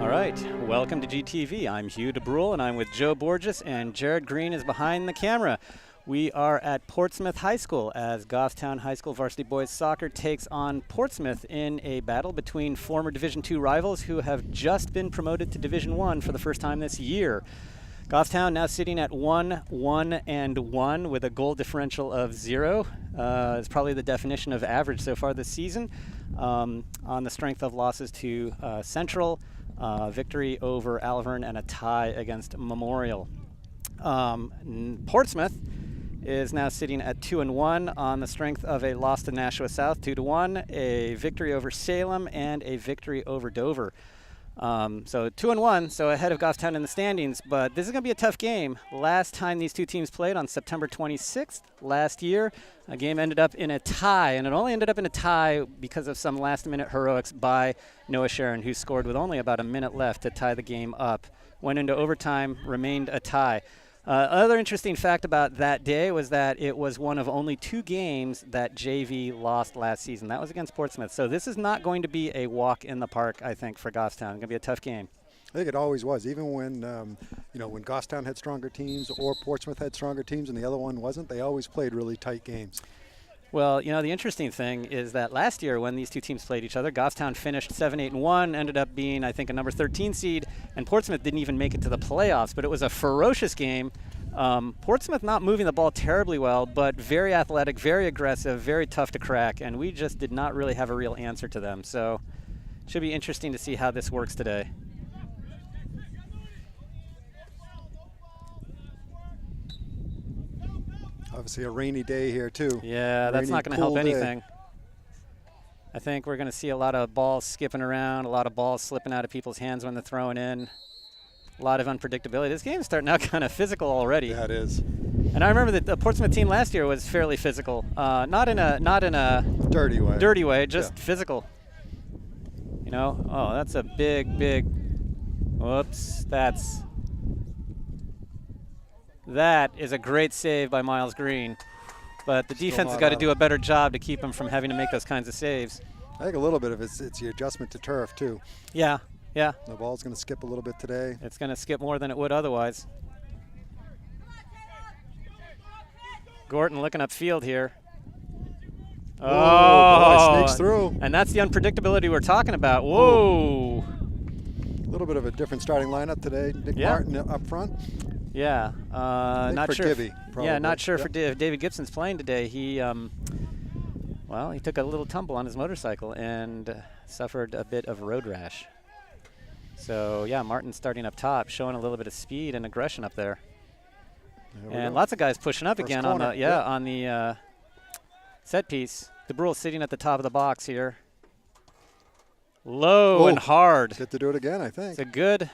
All right, welcome to GTV. I'm Hugh DeBrule, and I'm with Joe Borges, and Jared Green is behind the camera. We are at Portsmouth High School as Goffstown High School varsity boys soccer takes on Portsmouth in a battle between former Division II rivals who have just been promoted to Division I for the first time this year. Goffstown now sitting at 1-1-1 with a goal differential of 0. It's probably the definition of average so far this season, on the strength of losses to Central, victory over Alvern, and a tie against Memorial. Portsmouth is now sitting at 2-1 on the strength of a loss to Nashua South 2-1, a victory over Salem, and a victory over Dover. So 2-1, so ahead of Goffstown in the standings, but this is going to be a tough game. Last time these two teams played on September 26th last year, a game ended up in a tie, and it only ended up in a tie because of some last-minute heroics by Noah Sharon, who scored with only about a minute left to tie the game up. Went into overtime, remained a tie. Another interesting fact about that day was that it was one of only 2 games that JV lost last season. That was against Portsmouth. So this is not going to be a walk in the park, I think, for Goffstown. It's going to be a tough game. I think it always was. Even when, when Goffstown had stronger teams or Portsmouth had stronger teams and the other one wasn't, they always played really tight games. Well, the interesting thing is that last year when these two teams played each other, Goffstown finished 7-8-1, ended up being, I think, a number 13 seed, and Portsmouth didn't even make it to the playoffs, but it was a ferocious game. Portsmouth not moving the ball terribly well, but very athletic, very aggressive, very tough to crack, and we just did not really have a real answer to them. So it should be interesting to see how this works today. Obviously a rainy day here too. Yeah, that's not going to help anything. I think we're going to see a lot of balls skipping around, a lot of balls slipping out of people's hands when they're throwing in. A lot of unpredictability. This game's starting out kind of physical already. Yeah, it is. And I remember that the Portsmouth team last year was fairly physical, not in a dirty way, just physical. Oh, that's a big. Whoops, that is a great save by Miles Green, but the defense has got to do a better job to keep him from having to make those kinds of saves. I think a little bit of it's the adjustment to turf too. Yeah. The ball's going to skip a little bit today. It's going to skip more than it would otherwise. Gorton looking upfield here. Oh, boy, sneaks through. And that's the unpredictability we're talking about. Whoa. A little bit of a different starting lineup today. Nick Martin up front. Yeah. Not sure. Gibby, not sure if David Gibson's playing today. He took a little tumble on his motorcycle and suffered a bit of road rash. So, Martin's starting up top, showing a little bit of speed and aggression up there. And lots of guys pushing up again on the set piece. DeBrule sitting at the top of the box here. Low and hard. Get to do it again, I think. It's a good,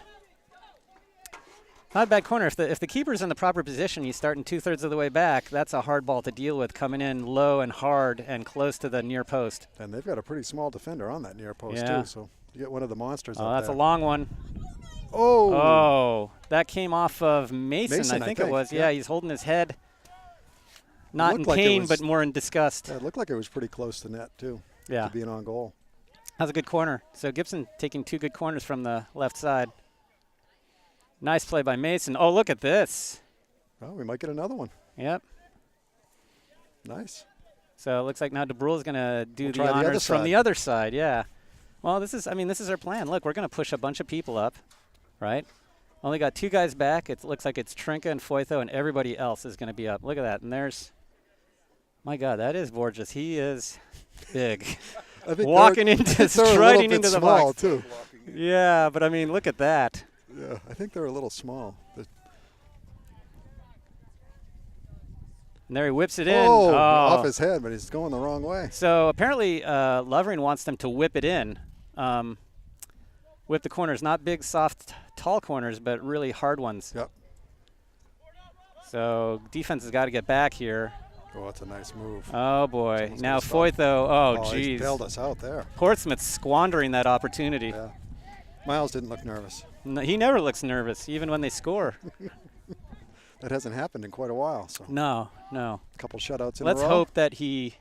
not a bad corner. If the keeper's in the proper position, you start in 2/3 of the way back, that's a hard ball to deal with, coming in low and hard and close to the near post. And they've got a pretty small defender on that near post too, so you get one of the monsters up there. That's a long one. Oh, that came off of Mason, I think it was. Yeah, he's holding his head. Not in pain, but more in disgust. Yeah, it looked like it was pretty close to net, too, to being on goal. That's a good corner. So Gibson taking 2 good corners from the left side. Nice play by Mason. Oh, look at this. Well, we might get another one. Yep. Nice. So it looks like now DeBrule is going to do the honors from the other side. Yeah. Well, this is our plan. Look, we're going to push a bunch of people up, right? Only got 2 guys back. It looks like it's Trinka and Foytho, and everybody else is going to be up. Look at that. And there's, my God, that is Borges. He is big. I think striding into the box. Too. Yeah, but I mean, look at that. Yeah, I think they're a little small. And there he whips it in. Off his head, but he's going the wrong way. So apparently Lovering wants them to whip it in. Whip the corners, not big, soft, tall corners, but really hard ones. Yep. So defense has got to get back here. Oh, that's a nice move. Oh, boy. Now Foytho. Oh, geez. He bailed us out there. Portsmouth squandering that opportunity. Yeah. Miles didn't look nervous. No, he never looks nervous, even when they score. that hasn't happened in quite a while. So No. a couple shutouts in Let's a row. hope that he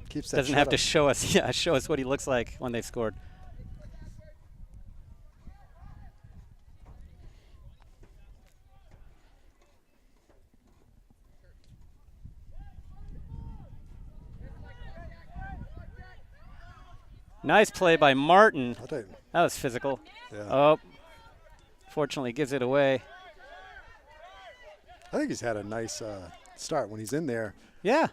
Keeps that doesn't have to shutout. show us what he looks like when they've scored. Nice play by Martin. I'll tell you. That was physical. Yeah. Oh, fortunately gives it away. I think he's had a nice start when he's in there. Yeah.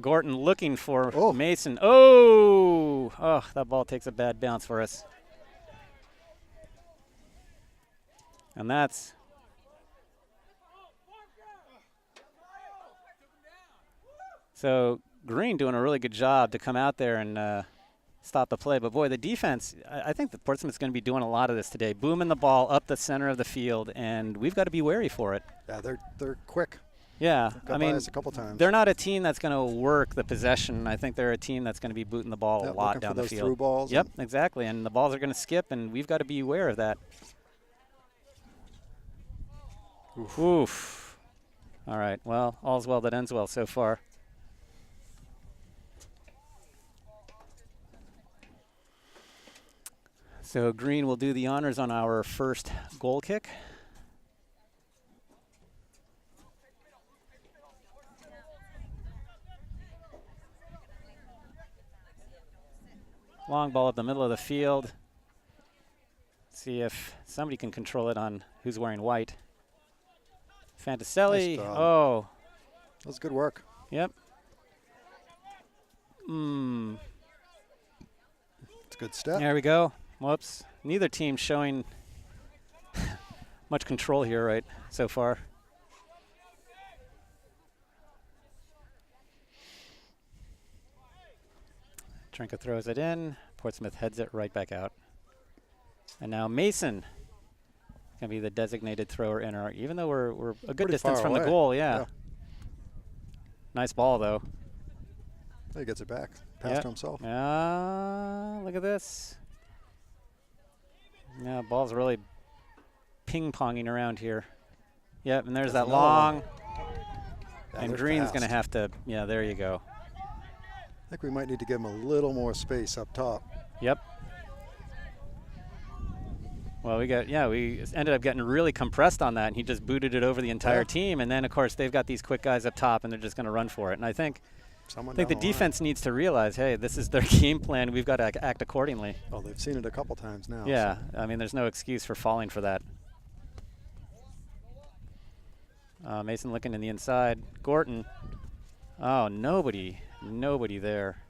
Gorton looking for Mason. Oh, that ball takes a bad bounce for us. And that's so Green doing a really good job to come out there and stop the play. But boy, the defense, I think that Portsmouth's going to be doing a lot of this today, booming the ball up the center of the field, and we've got to be wary for it. Yeah, they're quick. Yeah, I mean, a couple times. They're not a team that's going to work the possession. I think they're a team that's going to be booting the ball a lot down the field. Through balls. Yep, exactly, and the balls are going to skip, and we've got to be aware of that. Oof. All right, well, all's well that ends well so far. So Green will do the honors on our first goal kick. Long ball up the middle of the field. See if somebody can control it on who's wearing white. Fantaselli. Nice job. Oh. That was good work. Yep. It's a good step. There we go. Whoops. Neither team showing much control here right so far. Trinka throws it in. Portsmouth heads it right back out. And now Mason going to be the designated thrower in our, even though we're a good Pretty distance far from the away. goal, yeah. Nice ball, though. He gets it back. Pass to himself. Look at this. Yeah, ball's really ping-ponging around here. Yep, and there's that long. And Green's going to have to, yeah, there you go. I think we might need to give him a little more space up top. Yep. Well, we ended up getting really compressed on that, and he just booted it over the entire team. And then, of course, they've got these quick guys up top, and they're just going to run for it. And I think the defense needs to realize, hey, this is their game plan. We've got to act accordingly. Well, they've seen it a couple times now. Yeah, so. I mean, there's no excuse for falling for that. Mason looking in the inside. Gorton. Oh, nobody there.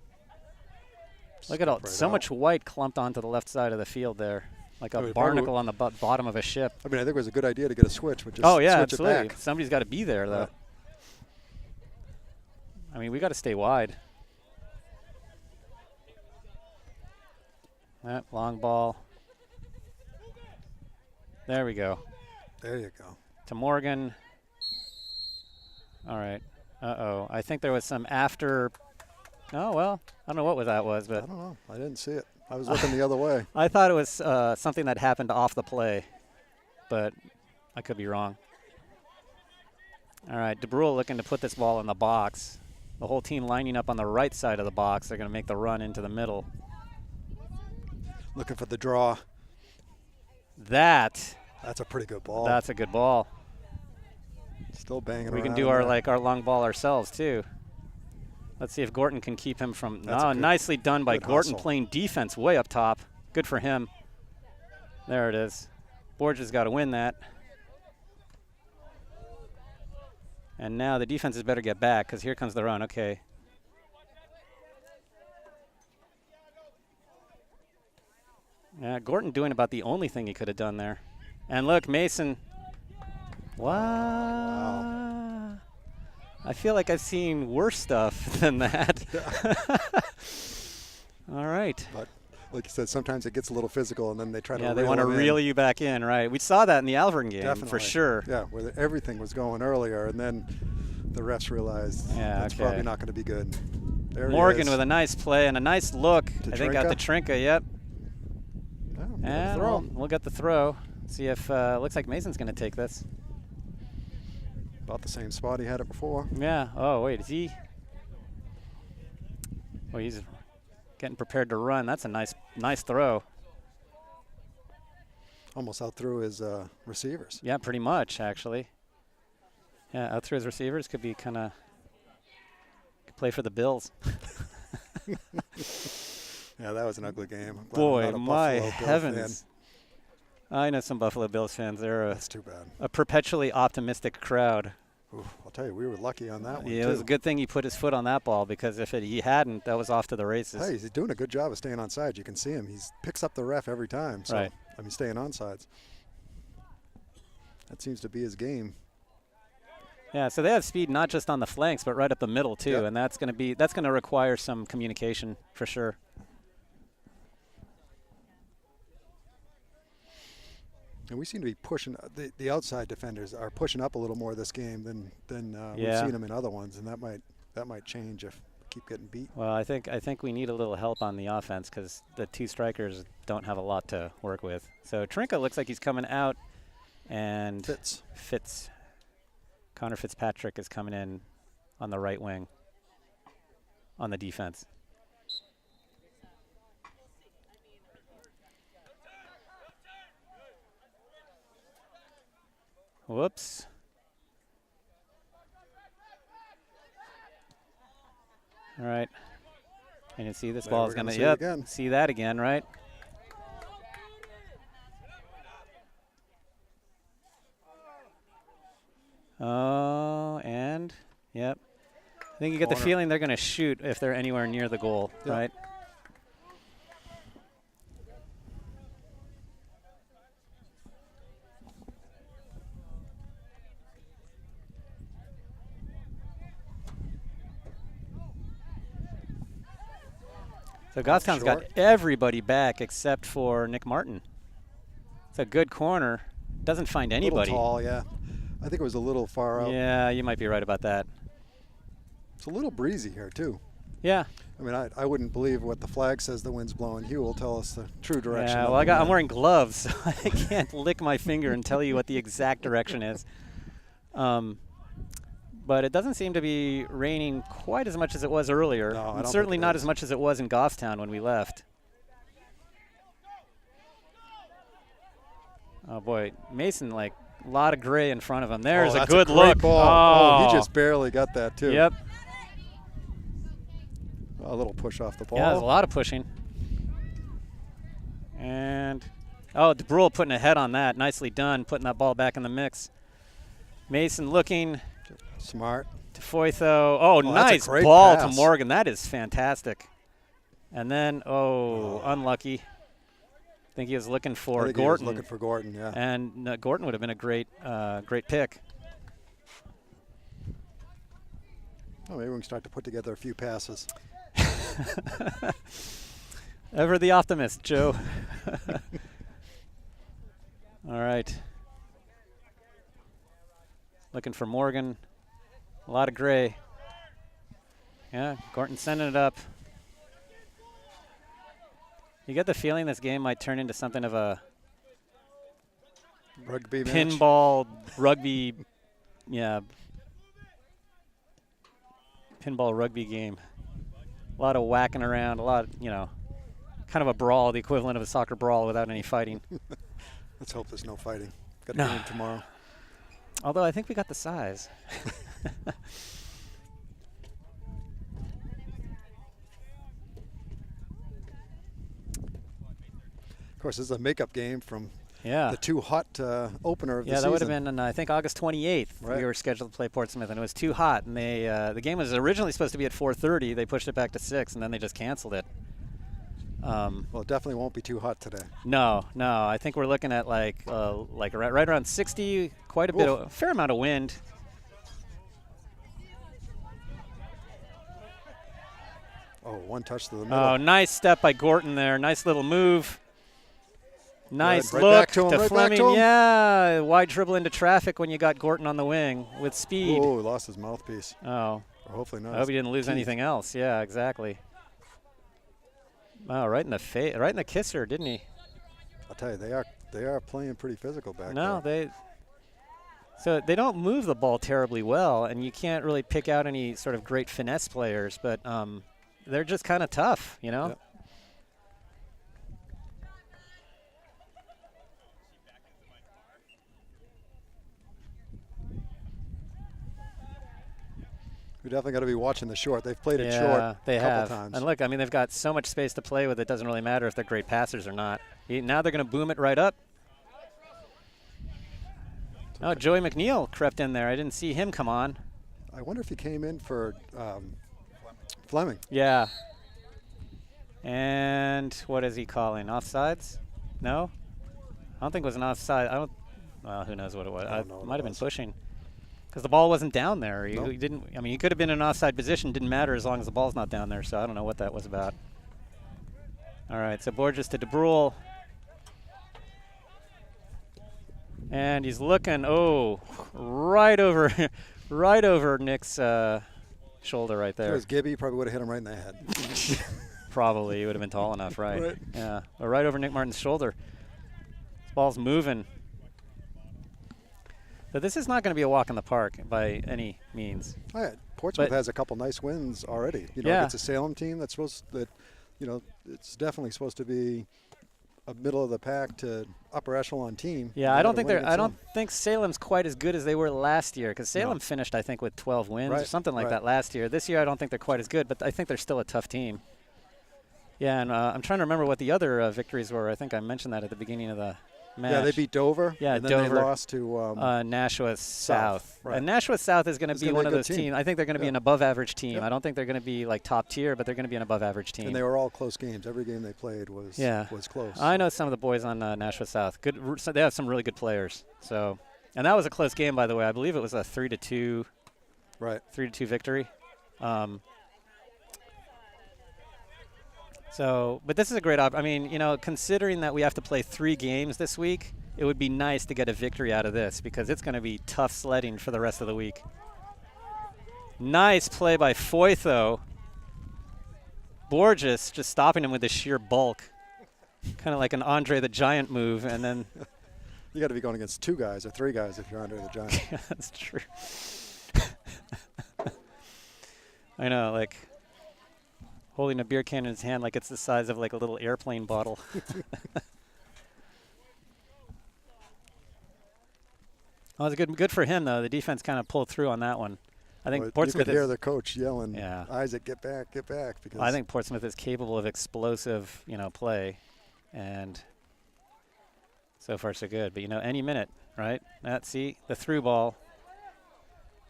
Look at all, so much white clumped onto the left side of the field there. Like a barnacle on the bottom of a ship. I mean, I think it was a good idea to get a switch, but just switch absolutely. it back. Somebody's got to be there, though. I mean, we got to stay wide. That long ball. There we go. There you go. To Morgan. All right. Uh-oh. I think there was some after. Oh, well, I don't know what that was, but. I don't know. I didn't see it. I was looking the other way. I thought it was something that happened off the play, but I could be wrong. All right, DeBrule looking to put this ball in the box. The whole team lining up on the right side of the box. They're going to make the run into the middle. Looking for the draw. That's a pretty good ball. That's a good ball. Still banging around. We can do our long ball ourselves, too. Let's see if Gorton can keep him from. Nicely done by Gorton, playing defense way up top. Good for him. There it is. Borges got to win that. And now the defense is better get back because here comes the run. Okay. Yeah, Gorton doing about the only thing he could have done there. And look, Mason. Wow. I feel like I've seen worse stuff than that. All right. But like you said, sometimes it gets a little physical, and then they try to. Yeah, they want to reel you back in, right? We saw that in the Alvern game for sure. Yeah, where everything was going earlier, and then the refs realized that's probably not going to be good. There Morgan with a nice play and a nice look. I think got the Trinka. Yep. Oh, And we'll get the throw. See if looks like Mason's going to take this. About the same spot he had it before. Yeah. Oh, wait, is he? Oh, he's getting prepared to run. That's a nice throw. Almost out through his receivers. Yeah, pretty much, actually. Yeah, out through his receivers could be kind of play for the Bills. Yeah, that was an ugly game. Boy, my heavens. I know some Buffalo Bills fans. They're That's too bad. A perpetually optimistic crowd. Ooh, I'll tell you, we were lucky on that one, Yeah, too. it was a good thing he put his foot on that ball, because if he hadn't, that was off to the races. Hey, he's doing a good job of staying on sides. You can see him. He picks up the ref every time. So, right. I mean, staying on sides. That seems to be his game. Yeah, so they have speed not just on the flanks, but right up the middle, too. Yep. And that's going to require some communication for sure. And we seem to be pushing the outside defenders are pushing up a little more this game than we've seen them in other ones, and that might change if we keep getting beat. Well, I think we need a little help on the offense, because the two strikers don't have a lot to work with. So Trinka looks like he's coming out, and Fitz. Connor Fitzpatrick is coming in on the right wing on the defense. Whoops. All right. And you see this ball is going to, see that again, right? Oh, and, yep. I think you get the feeling they're going to shoot if they're anywhere near the goal, right? So Goffstown's got everybody back except for Nick Martin. It's a good corner. Doesn't find anybody. A little tall, yeah. I think it was a little far out. Yeah, you might be right about that. It's a little breezy here, too. Yeah. I mean, I wouldn't believe what the flag says the wind's blowing. Hugh will tell us the true direction. Yeah, well, I'm wearing gloves, so I can't lick my finger and tell you what the exact direction is. But it doesn't seem to be raining quite as much as it was earlier. No, I don't certainly think not as much as it was in Goffstown when we left. Oh, boy. Mason, like, a lot of gray in front of him. There's a good look. Ball. Oh, he just barely got that, too. Yep. A little push off the ball. Yeah, there's a lot of pushing. And, oh, DeBrule putting a head on that. Nicely done, putting that ball back in the mix. Mason looking. Smart. To Foytho. Oh, nice ball to Morgan. That is fantastic. And then, unlucky. I think he was looking for Gorton. He was looking for Gorton, yeah. And Gorton would have been a great pick. Oh, maybe we can start to put together a few passes. Ever the optimist, Joe. All right. Looking for Morgan. A lot of gray. Yeah, Gorton sending it up. You get the feeling this game might turn into something of a rugby pinball rugby, pinball rugby game. A lot of whacking around, a lot, kind of a brawl, the equivalent of a soccer brawl without any fighting. Let's hope there's no fighting. Got a game tomorrow. Although I think we got the size. Of course, this is a makeup game from the too hot opener of the season. Yeah, that would have been on, I think, August 28th. Right. We were scheduled to play Portsmouth, and it was too hot. And they the game was originally supposed to be at 4:30. They pushed it back to 6, and then they just canceled it. Well, it definitely won't be too hot today. No. I think we're looking at like right around 60, quite a bit, a fair amount of wind. Oh, one touch to the middle. Oh, nice step by Gorton there. Nice little move. Nice right look back to him, right Fleming. back to him. Yeah, wide dribble into traffic when you got Gorton on the wing with speed. Oh, he lost his mouthpiece. Oh. Or hopefully not. I hope he didn't lose anything else. Yeah, exactly. Oh, right in the face, right in the kisser, didn't he? I'll tell you, they are playing pretty physical back there. So they don't move the ball terribly well, and you can't really pick out any sort of great finesse players, but they're just kind of tough, you know? Yep. We definitely got to be watching the short. They've played it short they a couple have. times. And look, I mean, they've got so much space to play with. It doesn't really matter if they're great passers or not. Now they're going to boom it right up. Oh, Joey McNeil crept in there. I didn't see him come on. I wonder if he came in for Fleming. Yeah. And what is he calling? Offsides? No? I don't think it was an offside. Well, who knows what it was. I might have been pushing. Because the ball wasn't down there. He didn't. I mean, he could have been in an offside position. Didn't matter as long as the ball's not down there. So I don't know what that was about. All right, so Borges to DeBrule. And he's looking, right over Nick's shoulder right there. If it was Gibby, probably would have hit him right in the head. Probably. He would have been tall enough, right? Right. Yeah, but right over Nick Martin's shoulder. This ball's moving. But this is not going to be a walk in the park by any means. Oh, yeah. Portsmouth has a couple nice wins already. You know, it's a Salem team that's it's definitely supposed to be a middle of the pack to upper echelon team. Yeah, I don't think Salem's quite as good as they were last year, because Salem finished, I think, with 12 wins or something like that last year. This year I don't think they're quite as good, but I think they're still a tough team. Yeah, and I'm trying to remember what the other victories were. I think I mentioned that at the beginning of the match. Yeah, they beat Dover. Yeah, and Dover. Then they lost to Nashua South. Right. And Nashua South is going to be one of those teams. I think they're going to be an above-average team. Yep. I don't think they're going to be like top tier, but they're going to be an above-average team. And they were all close games. Every game they played was close. I know some of the boys on Nashua South. So they have some really good players. So, and that was a close game, by the way. I believe it was a 3-2. Right. 3-2 victory. But this is a great I mean, you know, considering that we have to play 3 games this week, it would be nice to get a victory out of this, because it's going to be tough sledding for the rest of the week. Nice play by Foyth, though. Borges just stopping him with his sheer bulk. Kind of like an Andre the Giant move, and then... You got to be going against 2 guys or 3 guys if you're Andre the Giant. That's true. I know, like... holding a beer can in his hand like it's the size of like a little airplane bottle. Well, it's good for him, though. The defense kind of pulled through on that one. I think Portsmouth you could hear the coach yelling, yeah. Isaac, get back. Because I think Portsmouth is capable of explosive, play. And so far so good. But, any minute, right? See, the through ball.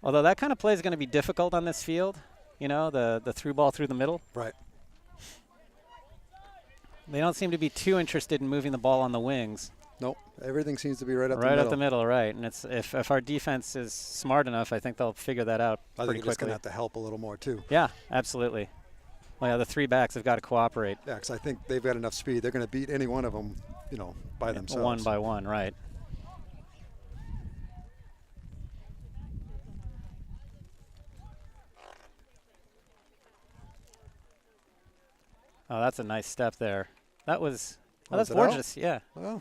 Although that kind of play is going to be difficult on this field. The through ball through the middle. Right. They don't seem to be too interested in moving the ball on the wings. Nope. Everything seems to be right up the middle. Right up the middle, right. And it's if our defense is smart enough, I think they'll figure that out pretty quickly. I think it's going to have to help a little more, too. Yeah, absolutely. Well, yeah, the 3 backs have got to cooperate. Yeah, because I think they've got enough speed. They're going to beat any one of them, by themselves. One by one, right. Oh, that's a nice step there. That was that's gorgeous. Yeah. Well,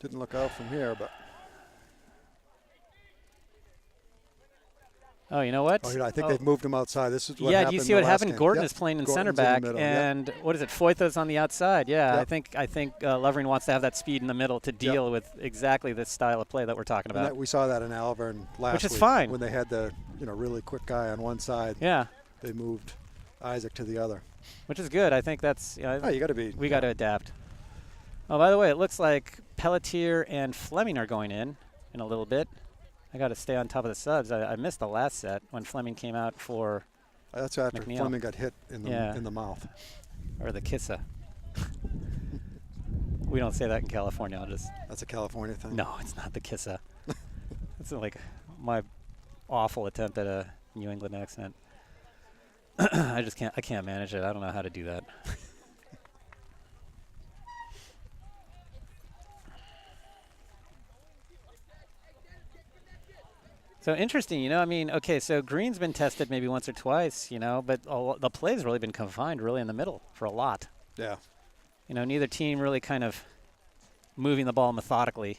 didn't look out from here, but. Oh, you know what? I think they've moved him outside. This is what happened. Yeah, do you see what happened? Game. Gordon is playing in center back, and what is it? Foytho's on the outside. Yeah, yep. I think Lovering wants to have that speed in the middle to deal with exactly this style of play that we're talking about. We saw that in Alvern last week. Which is fine. When they had the really quick guy on one side. Yeah. They moved Isaac to the other. Which is good. I think that's you got to be. We got to adapt. Oh, by the way, it looks like Pelletier and Fleming are going in a little bit. I got to stay on top of the subs. I missed the last set when Fleming came out for. That's after McNeil. Fleming got hit in the mouth. Or the kissa. We don't say that in California. That's a California thing. No, it's not the kissa. It's like my awful attempt at a New England accent. I can't manage it. I don't know how to do that. So interesting, okay, so Green's been tested maybe once or twice, but the play's really been confined really in the middle for a lot. Yeah. Neither team really kind of moving the ball methodically.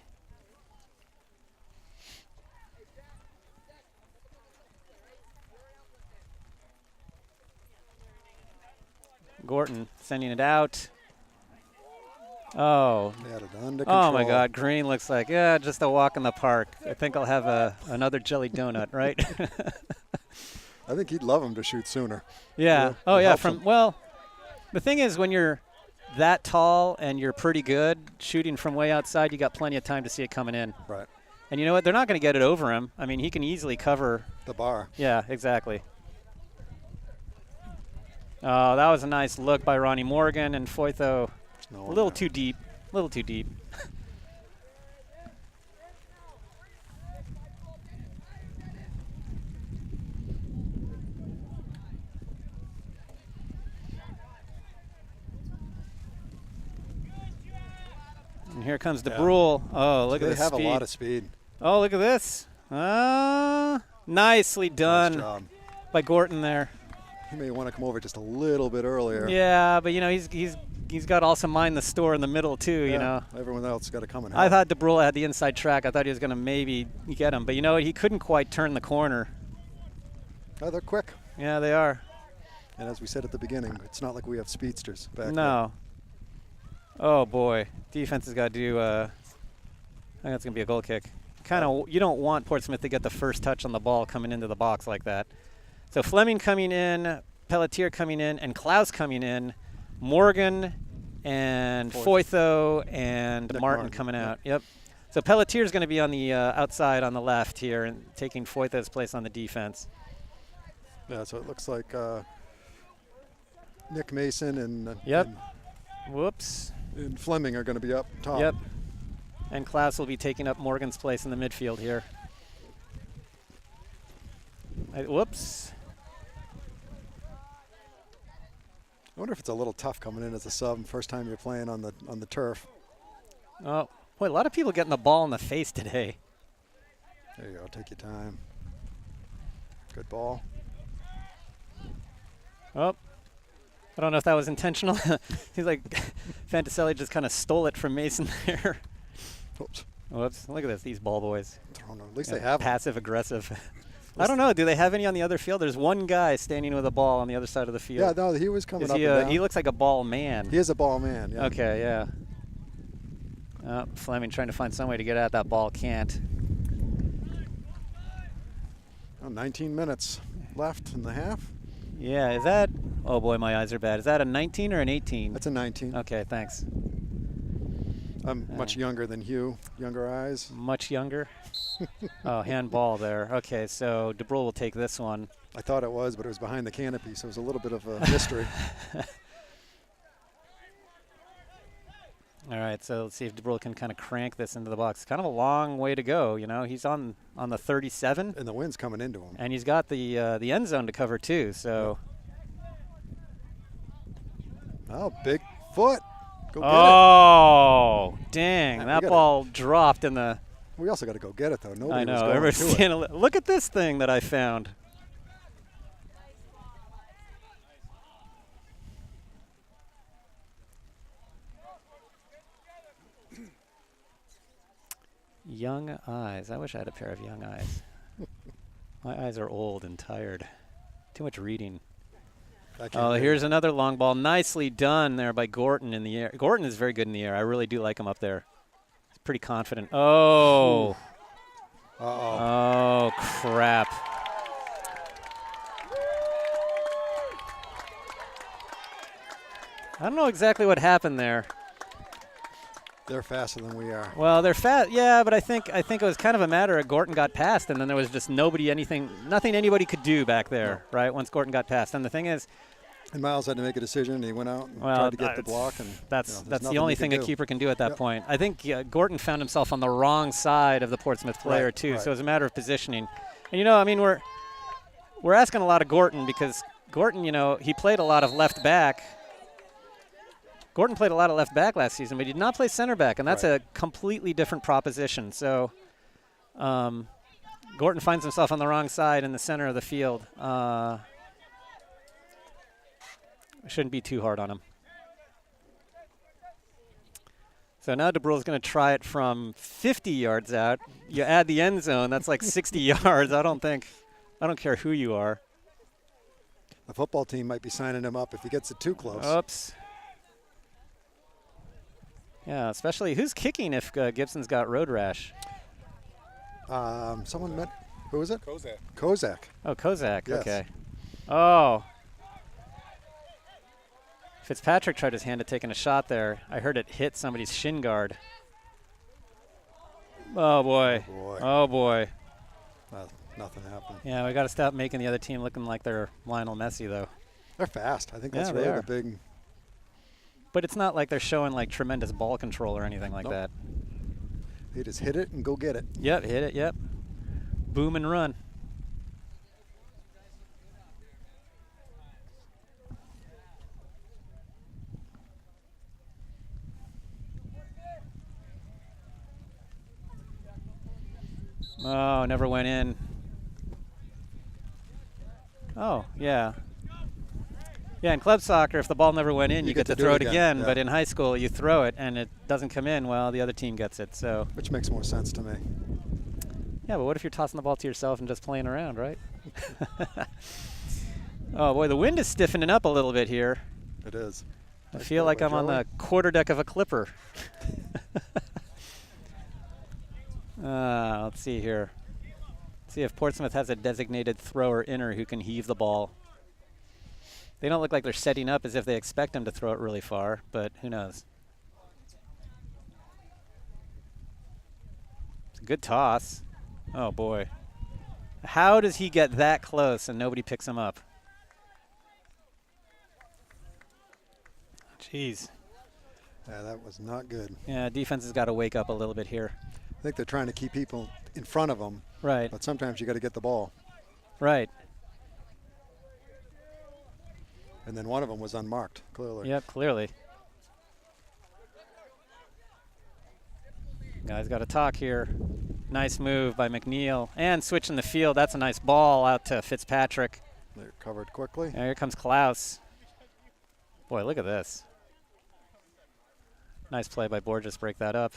Gorton sending it out. Oh. They had it under control. Oh, my God. Green looks like, yeah, just a walk in the park. I think I'll have another jelly donut, right? I think he'd love him to shoot sooner. Yeah. Oh, yeah. Well, the thing is, when you're that tall and you're pretty good shooting from way outside, you got plenty of time to see it coming in. Right. And you know what? They're not going to get it over him. I mean, he can easily cover the bar. Yeah, exactly. Oh, that was a nice look by Ronnie Morgan, and Foytho a little too deep. A little too deep. And here comes DeBrule. Oh, look at this speed. They have a lot of speed. Oh, look at this. Nicely done by Gorton there. He may want to come over just a little bit earlier. Yeah, but, you know, he's got to also mind the store in the middle, too, you know. Everyone else got to come and help. I thought DeBrule had the inside track. I thought he was going to maybe get him. But, you know what? He couldn't quite turn the corner. Oh, they're quick. Yeah, they are. And as we said at the beginning, it's not like we have speedsters back there. No. Oh, boy. Defense has got to do I think that's going to be a goal kick. You don't want Portsmouth to get the first touch on the ball coming into the box like that. So Fleming coming in, Pelletier coming in, and Klaus coming in, Morgan and Foytho and Martin coming out. Yep. So Pelletier is going to be on the outside on the left here and taking Foytho's place on the defense. Yeah, so it looks like Nick Mason and and Fleming are going to be up top. Yep. And Klaus will be taking up Morgan's place in the midfield here. Whoops. I wonder if it's a little tough coming in as a sub first time you're playing on the turf. Oh, boy, a lot of people getting the ball in the face today. There you go. Take your time. Good ball. Oh, I don't know if that was intentional. He's like, Fantaselli just kind of stole it from Mason there. Oops. Whoops. Look at this, these ball boys. At least they have passive aggressive. I don't know. Do they have any on the other field? There's one guy standing with a ball on the other side of the field. Yeah, no, he was coming up and down. He looks like a ball man. He is a ball man, yeah. Okay, yeah. Fleming trying to find some way to get at that ball. Can't. 19 minutes left in the half. Yeah, is that? Oh, boy, my eyes are bad. Is that a 19 or an 18? That's a 19. Okay, thanks. I'm much younger than Hugh. Younger eyes. Much younger? Oh, handball there. Okay, so DeBrule will take this one. I thought it was, but it was behind the canopy, so it was a little bit of a mystery. All right, so let's see if DeBrule can kind of crank this into the box. Kind of a long way to go, you know. He's on the 37. And the wind's coming into him. And he's got the end zone to cover, too, so. Oh, big foot. Go get it. Oh, dang. That ball dropped in the. We also got to go get it, though. Nobody I know. was going to it. Look at this thing that I found. Young eyes. I wish I had a pair of young eyes. My eyes are old and tired. Too much reading. Oh, here's another long ball. Nicely done there by Gorton in the air. Gorton is very good in the air. I really do like him up there. He's pretty confident. Oh. Uh-oh. Oh, crap. I don't know exactly what happened there. They're faster than we are. Well, they're fast, yeah, but I think it was kind of a matter of Gorton got past, and then there was just nothing anybody could do back there, right? Once Gorton got past, and the thing is, and Miles had to make a decision. And he went out and tried to get the block, and that's the only thing a keeper can do at that point. I think Gorton found himself on the wrong side of the Portsmouth player too, so it was a matter of positioning. And you know, I mean, we're asking a lot of Gorton because Gorton, you know, he played a lot of left back. Gorton played a lot of left back last season, but he did not play center back, and that's a completely different proposition. So Gorton finds himself on the wrong side in the center of the field. Shouldn't be too hard on him. So now DeBrule's going to try it from 50 yards out. You add the end zone, that's like 60 yards. I don't care who you are. The football team might be signing him up if he gets it too close. Oops. Yeah, especially who's kicking if Gibson's got road rash? Someone meant, who was it? Kozak. Kozak. Oh, Kozak. Yes. Okay. Oh. Fitzpatrick tried his hand at taking a shot there. I heard it hit somebody's shin guard. Oh, boy. Oh, boy. Oh, boy. Nothing happened. Yeah, we got to stop making the other team looking like they're Lionel Messi, though. They're fast. I think that's Yeah, really they are. the big. But it's not like they're showing like tremendous ball control or anything like Nope. that. They just hit it and go get it. Yep, hit it, yep. Boom and run. Oh, never went in. Oh, yeah. Yeah, in club soccer, if the ball never went in, you get to throw it again. Yeah. But in high school, you throw it and it doesn't come in, well, the other team gets it. So. Which makes more sense to me. Yeah, but what if you're tossing the ball to yourself and just playing around, right? Oh, boy, the wind is stiffening up a little bit here. It is. I feel like I'm on the quarterdeck of a clipper. Let's see here. See if Portsmouth has a designated thrower inner who can heave the ball. They don't look like they're setting up as if they expect him to throw it really far, but who knows? It's a good toss. Oh, boy. How does he get that close and nobody picks him up? Jeez. Yeah, that was not good. Yeah, defense has got to wake up a little bit here. I think they're trying to keep people in front of them. Right. But sometimes you got to get the ball. Right. And then one of them was unmarked, clearly. Yep, clearly. Guys got to talk here. Nice move by McNeil. And switching the field. That's a nice ball out to Fitzpatrick. They're covered quickly. And here comes Klaus. Boy, look at this. Nice play by Borges, break that up.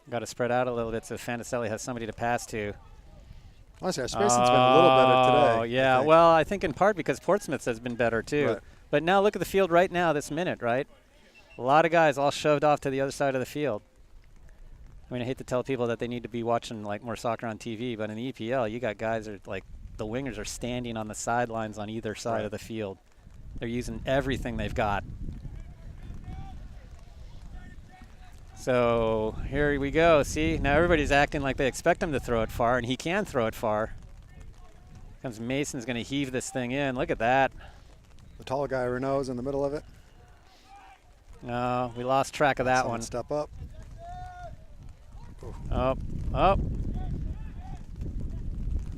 Got to spread out a little bit so Fantaselli has somebody to pass to. Honestly, our spacing's been a little better today. Oh, yeah. Well, I think in part because Portsmouth's has been better, too. Right. But now look at the field right now, this minute, right? A lot of guys all shoved off to the other side of the field. I mean, I hate to tell people that they need to be watching, like, more soccer on TV, but in the EPL, you got guys that are, like, the wingers are standing on the sidelines on either side of the field. They're using everything they've got. So here we go. See, now everybody's acting like they expect him to throw it far, and he can throw it far. Comes Mason's going to heave this thing in. Look at that. The tall guy, Renault's in the middle of it. No, we lost track of that Someone one. Step up. Oh, oh.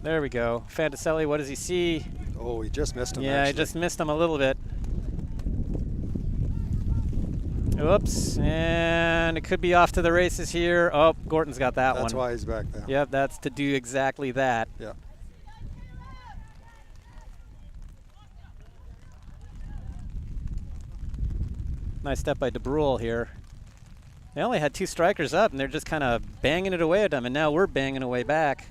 There we go. Fantaselli, what does he see? Oh, he just missed him. Yeah, actually. he just missed him a little bit. Whoops, and it could be off to the races here. Oh, Gorton's got that one. That's why he's back there. Yep, that's to do exactly that. Yeah. Nice step by DeBrule here. They only had 2 strikers up, and they're just kind of banging it away at them, and now we're banging away back.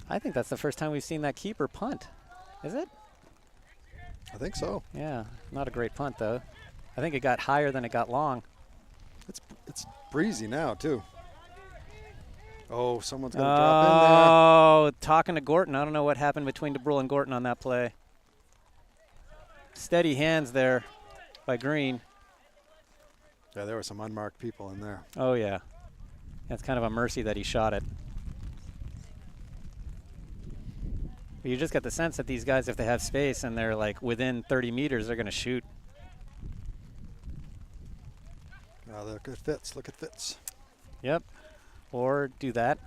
I think that's the first time we've seen that keeper punt. Is it? I think so. Yeah, not a great punt, though. I think it got higher than it got long. It's breezy now, too. Oh, someone's going to drop in there. Oh, talking to Gorton. I don't know what happened between DeBrule and Gorton on that play. Steady hands there by Green. Yeah, there were some unmarked people in there. Oh, yeah. That's kind of a mercy that he shot it. But you just get the sense that these guys, if they have space and they're like within 30 meters, they're going to shoot. Look at Fitz. Look at Fitz. Yep. Or do that.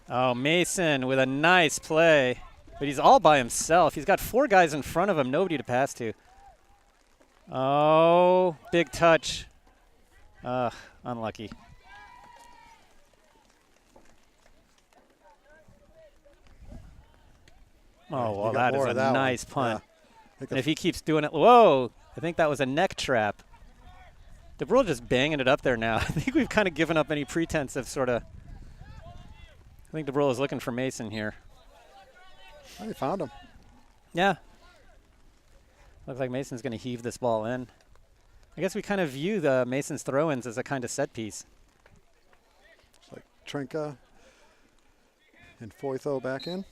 Oh, Mason with a nice play. But he's all by himself. He's got 4 guys in front of him, nobody to pass to. Oh, big touch. Unlucky. Oh, well, that is a nice punt. Yeah. And if he keeps doing it, whoa, I think that was a neck trap. DeBrule just banging it up there now. I think we've kind of given up any pretense of sort of, I think DeBrule is looking for Mason here. Oh, he found him. Yeah. Looks like Mason's going to heave this ball in. I guess we kind of view the Mason's throw-ins as a kind of set piece. It's like Trinka and Foytho back in.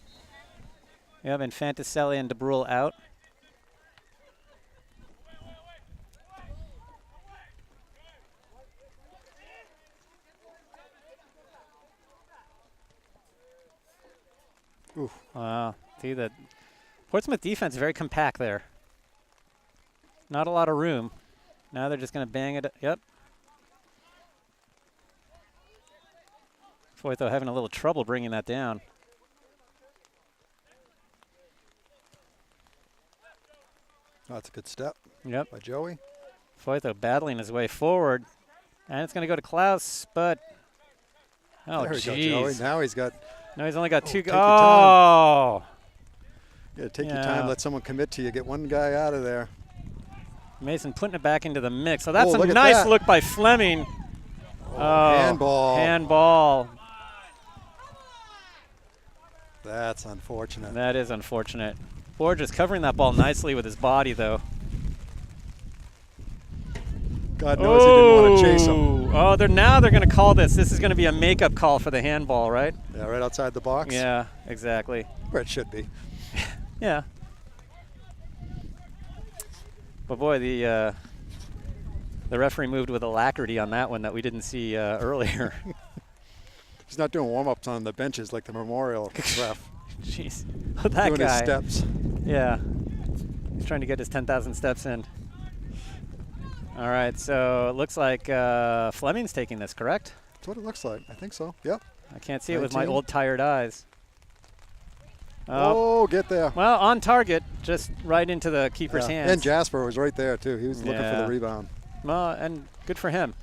Yep, and Fantaselli and DeBrule out. Oof. Wow. See, the Portsmouth defense very compact there. Not a lot of room. Now they're just going to bang it. Yep. Foytho having a little trouble bringing that down. Oh, that's a good step. Yep. By Joey. Foytho battling his way forward. And it's going to go to Klaus, but oh, there we go, geez. Joey. Now he's got. No, he's only got two. Oh! Yeah, take your time. Let someone commit to you. Get one guy out of there. Mason putting it back into the mix. So that's a look nice look by Fleming. Oh, handball. Handball. That's unfortunate. That is unfortunate. Borges covering that ball nicely with his body, though. God knows he didn't want to chase him. Oh, now they're going to call this. This is going to be a makeup call for the handball, right? Yeah, right outside the box. Yeah, exactly. Where it should be. Yeah. But boy, the referee moved with alacrity on that one that we didn't see earlier. He's not doing warm-ups on the benches like the Memorial ref. Jeez. Oh, that doing guy. his steps. Yeah. He's trying to get his 10,000 steps in. All right, so it looks like Fleming's taking this, correct? That's what it looks like. I think so. Yep. I can't see it with my old tired eyes. Oh, get there. Well, on target, just right into the keeper's hands. And Jasper was right there, too. He was looking for the rebound. Well, and good for him.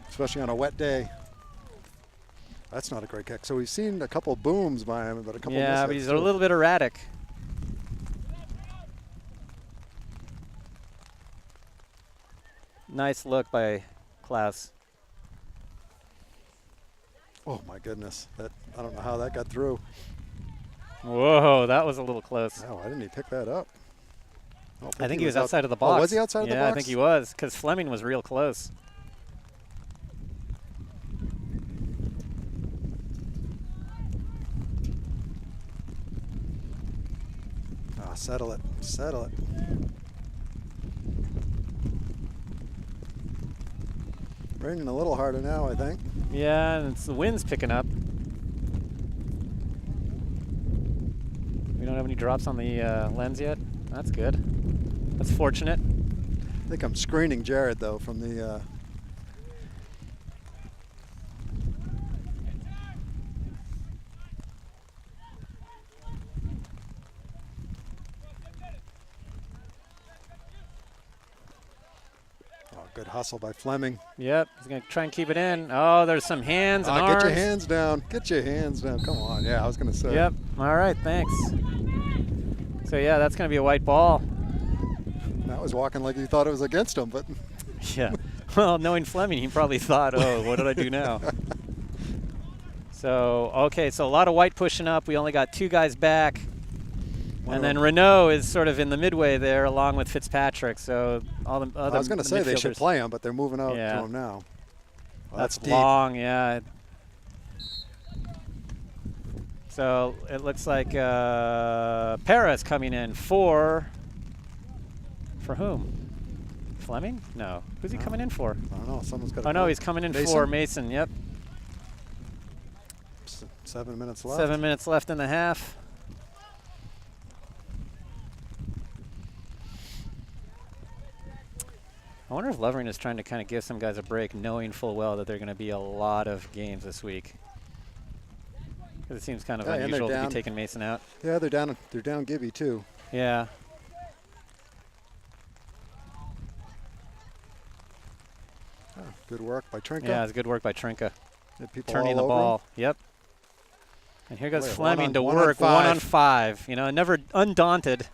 Especially on a wet day. That's not a great kick. So we've seen a couple booms by him, but a couple Yeah, but he's a little bit erratic. Nice look by Klaus. Oh, my goodness. I don't know how that got through. Whoa, that was a little close. Oh, why didn't he pick that up? I think he was outside of the box. Oh, was he outside of the box? Yeah, I think he was, because Fleming was real close. Oh, settle it. Settle it. Raining a little harder now, I think. Yeah, and the wind's picking up. We don't have any drops on the lens yet. That's good. That's fortunate. I think I'm screening Jared, though, from the... Good hustle by Fleming. Yep, he's going to try and keep it in. Oh, there's some hands and arms. Get your hands down. Get your hands down. Come on. Yeah, I was going to say. Yep. All right, thanks. So, yeah, that's going to be a white ball. That was walking like he thought it was against him, but. Yeah. Well, knowing Fleming, he probably thought, oh, what did I do now? So, okay, so a lot of white pushing up. We only got two guys back. And then Renault is sort of in the midway there along with Fitzpatrick. So all the other I was going to say they should play him, but they're moving out to him now. Well, that's long, yeah. So it looks like Perez coming in for whom? Fleming? No. Who's he coming in for? I don't know. Someone's got. Oh, no, he's coming in for Mason. Yep. 7 minutes left. 7 minutes left in the half. I wonder if Lovering is trying to kind of give some guys a break, knowing full well that there are going to be a lot of games this week. Because it seems kind of unusual to be taking Mason out. Yeah, they're down. They're down Gibby too. Yeah. Oh, good work by Trinka. Yeah, it's good work by Trinka. People turning the ball. Yep. And here goes Fleming to work 1 on 5. You know, never undaunted.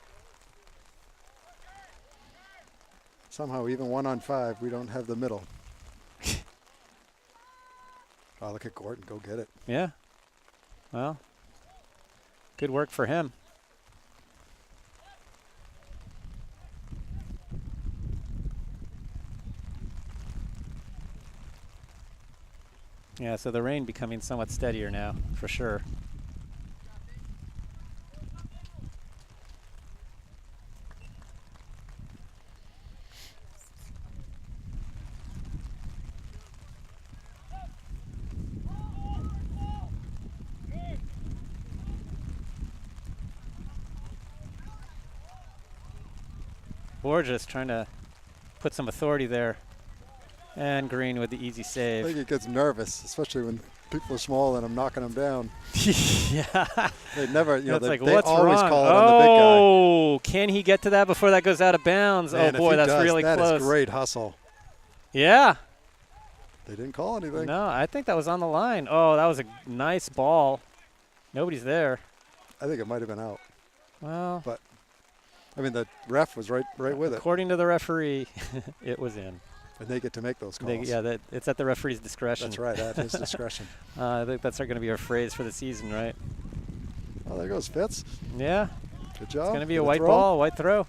Somehow, even 1 on 5, we don't have the middle. Oh, look at Gordon. Go get it. Yeah. Well, good work for him. Yeah, so the rain becoming somewhat steadier now, for sure. Borges trying to put some authority there. And Green with the easy save. I think he gets nervous, especially when people are small and I'm knocking them down. Yeah. They never, you know, like, they what's always wrong? call it on the big guy. Oh, can he get to that before that goes out of bounds? Man, oh, boy, that's does, really that close. That is great hustle. Yeah. They didn't call anything. No, I think that was on the line. Oh, that was a nice ball. Nobody's there. I think it might have been out. Well. But, I mean, the ref was right with it. According to the referee, it was in. And they get to make those calls. It's at the referee's discretion. That's right, at his discretion. I think that's going to be our phrase for the season, right? Oh, there goes Fitz. Yeah. Good job. It's going to be a white ball, white throw.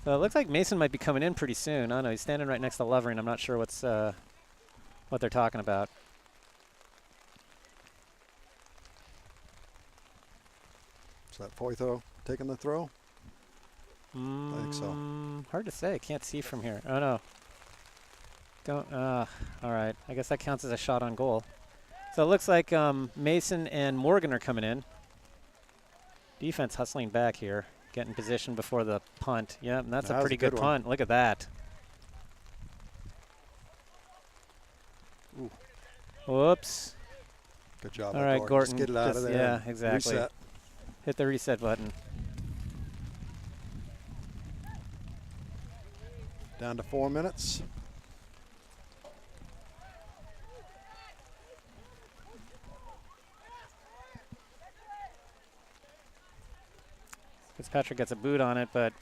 So it looks like Mason might be coming in pretty soon. I don't know. He's standing right next to Lovering. I'm not sure what they're talking about. Is that Poitho taking the throw? I think so. Hard to say. Can't see from here. Oh, no. Don't. All right. I guess that counts as a shot on goal. So it looks like Mason and Morgan are coming in. Defense hustling back here. Getting position before the punt. Yeah, and that's a pretty good punt. Look at that. Ooh. Whoops. Good job. All right, Gordon. Just get it out of there. Yeah, exactly. Reset. Hit the reset button. Down to 4 minutes. Fitzpatrick gets a boot on it, but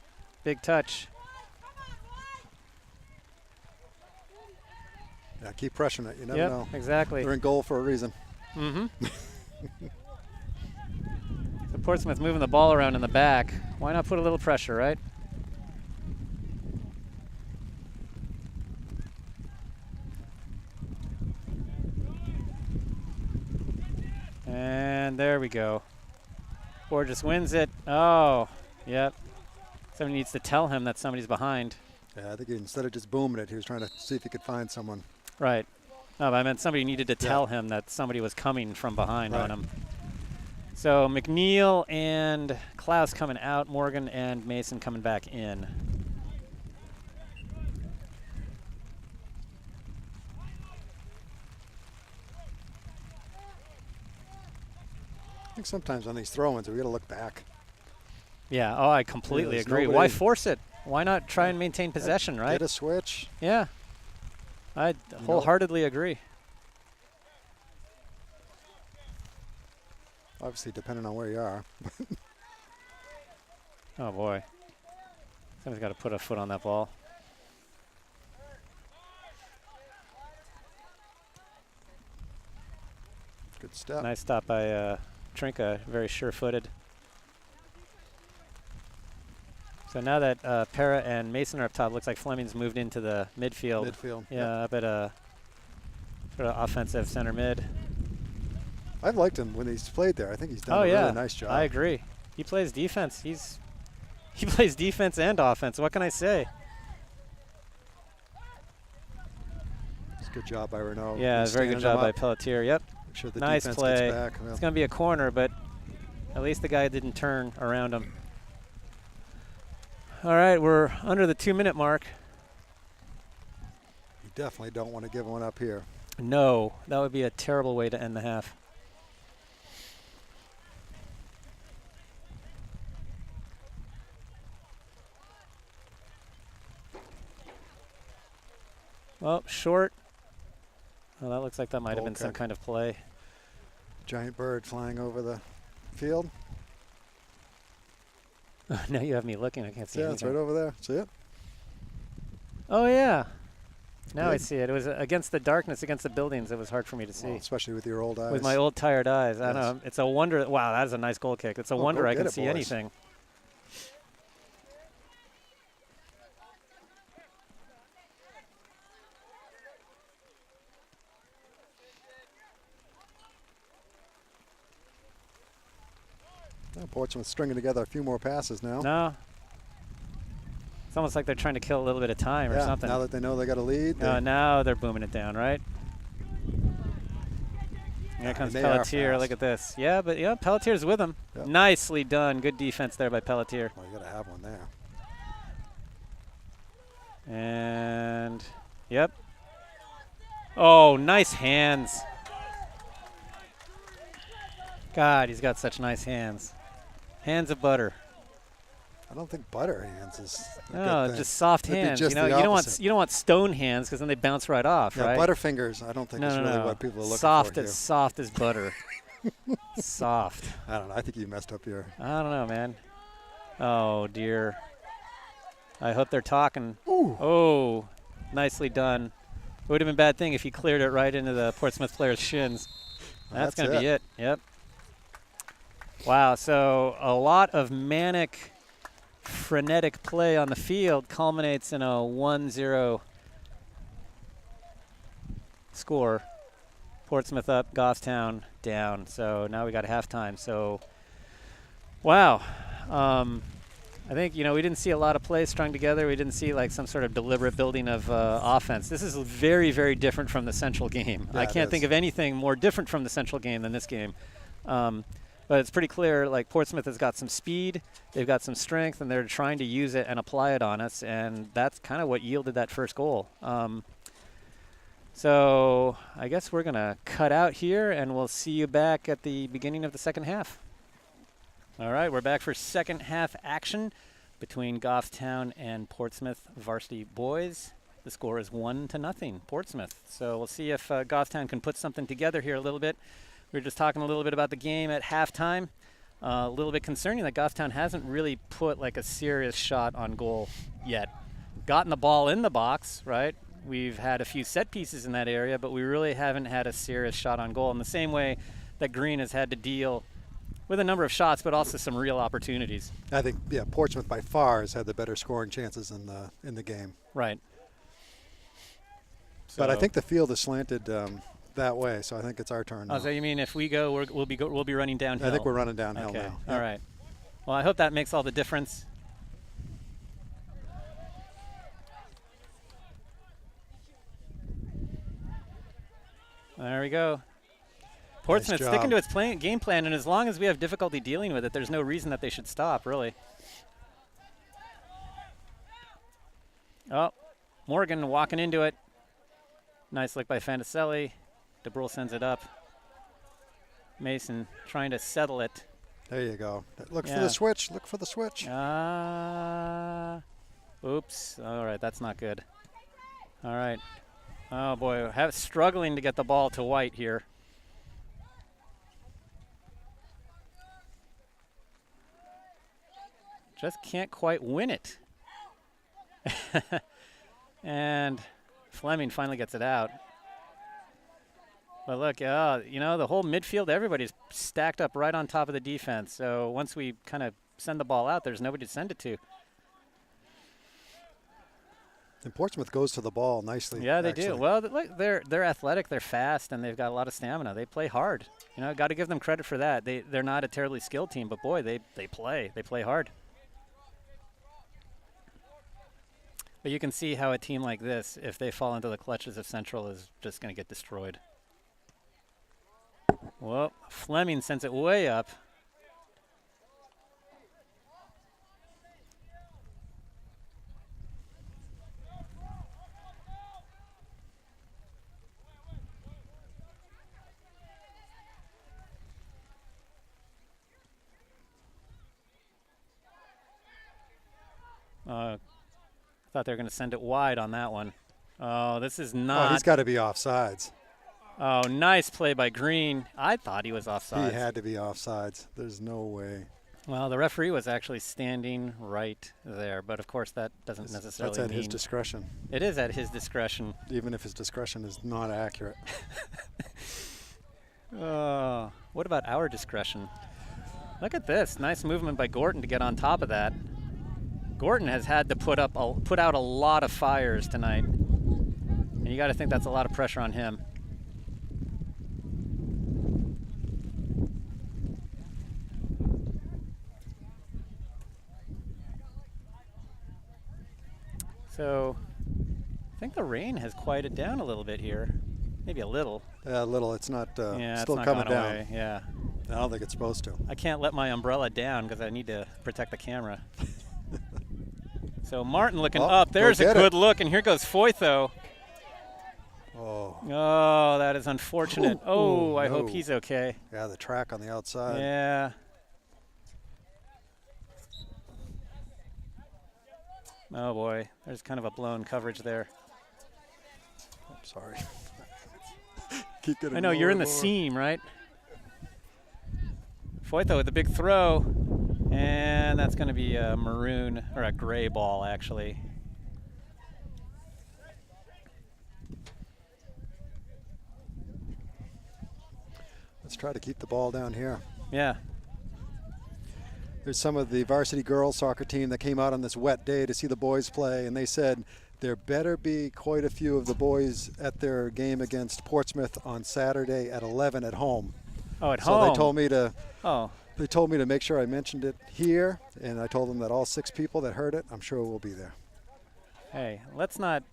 big touch. Yeah, keep pressuring it. You never know. Exactly. They're in goal for a reason. Mm-hmm. So Portsmouth moving the ball around in the back. Why not put a little pressure, right? And there we go. Borges wins it. Oh, yep. Somebody needs to tell him that somebody's behind. Yeah, I think instead of just booming it, he was trying to see if he could find someone. Right. No, but I meant somebody needed to tell him that somebody was coming from behind on him. So McNeil and Klaus coming out, Morgan and Mason coming back in. I think sometimes on these throw-ins, we got to look back. Yeah, oh, I completely agree. Why force it? Why not try and maintain possession, right? Get a switch. Yeah. I wholeheartedly agree. Obviously, depending on where you are. Oh, boy. Somebody's got to put a foot on that ball. Good step. Nice stop by Trinka, very sure-footed. So now that Para and Mason are up top, looks like Fleming's moved into the midfield. Yeah, up at a sort of offensive center mid. I've liked him when he's played there. I think he's done a really nice job. I agree. He plays defense. He plays defense and offense. What can I say? It's a good job by Renault. Yeah, very good job by Pelletier. Yep. Make sure the nice defense play. gets back. It's going to be a corner, but at least the guy didn't turn around him. All right, we're under the 2-minute mark. You definitely don't want to give one up here. No, that would be a terrible way to end the half. Well, short. Well, that looks like that might have been some kind of play. Giant bird flying over the field. Now you have me looking. I can't see anything. It's right over there. See it? Oh, yeah. Now Good. I see it. It was against the darkness, against the buildings. It was hard for me to see. Well, especially with your old eyes. With my old tired eyes. Yes. I know. It's a wonder. Wow, that is a nice goal kick. It's a wonder I can see boys. anything. Well, Portsmouth stringing together a few more passes now. No. It's almost like they're trying to kill a little bit of time or something. Now that they know they got a lead. Now they're booming it down, right? Here comes Pelletier. Look at this. Yeah, but Pelletier's with him. Yep. Nicely done. Good defense there by Pelletier. Well, you got to have one there. And, yep. Oh, nice hands. God, he's got such nice hands. Hands of butter. I don't think butter hands is a no, good thing. Just soft hands. Just you don't want stone hands because then they bounce right off, right? Butterfingers. I don't think is really what people are looking for here. Soft as butter. Soft. I don't know. I think you messed up your. I don't know, man. Oh dear. I hope they're talking. Ooh. Oh, nicely done. It would have been a bad thing if he cleared it right into the Portsmouth player's shins. That's going to be it. Yep. Wow. So a lot of manic, frenetic play on the field culminates in a 1-0 score. Portsmouth up, Goffstown down. So now we got halftime. So, wow. I think, we didn't see a lot of plays strung together. We didn't see like some sort of deliberate building of offense. This is very, very different from the Central game. Yeah, I can't think of anything more different from the Central game than this game. But it's pretty clear, like, Portsmouth has got some speed, they've got some strength, and they're trying to use it and apply it on us, and that's kind of what yielded that first goal. So I guess we're going to cut out here, and we'll see you back at the beginning of the second half. All right, we're back for second half action between Goffstown and Portsmouth varsity boys. The score is 1-0, Portsmouth. So we'll see if Goffstown can put something together here a little bit. We were just talking a little bit about the game at halftime. A little bit concerning that Goffstown hasn't really put like a serious shot on goal yet. Gotten the ball in the box, right? We've had a few set pieces in that area, but we really haven't had a serious shot on goal in the same way that Green has had to deal with a number of shots, but also some real opportunities. I think, Portsmouth by far has had the better scoring chances in the game. Right. So but I think the field is slanted that way, so I think it's our turn now. Oh, so you mean if we go, we'll be running downhill? I think we're running downhill okay. now. All right. Well, I hope that makes all the difference. There we go. Portsmouth sticking to its game plan, and as long as we have difficulty dealing with it, there's no reason that they should stop, really. Oh, Morgan walking into it. Nice look by Fantaselli. DeBrule sends it up. Mason trying to settle it. There you go. Look for the switch. Look for the switch. Oops. All right, that's not good. All right. Oh, boy. Struggling to get the ball to White here. Just can't quite win it. And Fleming finally gets it out. But look, the whole midfield, everybody's stacked up right on top of the defense. So once we kind of send the ball out, there's nobody to send it to. And Portsmouth goes to the ball nicely. Yeah, they do. Well, look, they're athletic, they're fast, and they've got a lot of stamina. They play hard. Got to give them credit for that. They're not a terribly skilled team, but boy, they play. They play hard. But you can see how a team like this, if they fall into the clutches of Central, is just going to get destroyed. Well, Fleming sends it way up. Thought they were going to send it wide on that one. Oh, this is not. Oh, he's got to be offsides. Oh, nice play by Green. I thought he was offside. He had to be offsides. There's no way. Well, the referee was actually standing right there, but of course that doesn't necessarily mean. That's at his discretion. It is at his discretion. Even if his discretion is not accurate. What about our discretion? Look at this. Nice movement by Gorton to get on top of that. Gorton has had to put out a lot of fires tonight. And you got to think that's a lot of pressure on him. So I think the rain has quieted down a little bit here. Maybe a little. Yeah, a little. It's not yeah, still it's not coming gone down. Away. Yeah. I don't think it's supposed to. I can't let my umbrella down because I need to protect the camera. So Martin looking up. There's a good look, and here goes Foytho. Oh, that is unfortunate. I hope he's okay. Yeah, the track on the outside. Yeah. Oh, boy. There's kind of a blown coverage there. I'm sorry. Keep getting I know, you're in the seam, right? Foytho with the big throw. And that's going to be a maroon, or a gray ball, actually. Let's try to keep the ball down here. Yeah. There's some of the varsity girls soccer team that came out on this wet day to see the boys play, and they said there better be quite a few of the boys at their game against Portsmouth on Saturday at 11 at home. Oh, at home. So they told me to. Oh. They told me to make sure I mentioned it here, and I told them that all 6 people that heard it, I'm sure will be there. Hey, let's not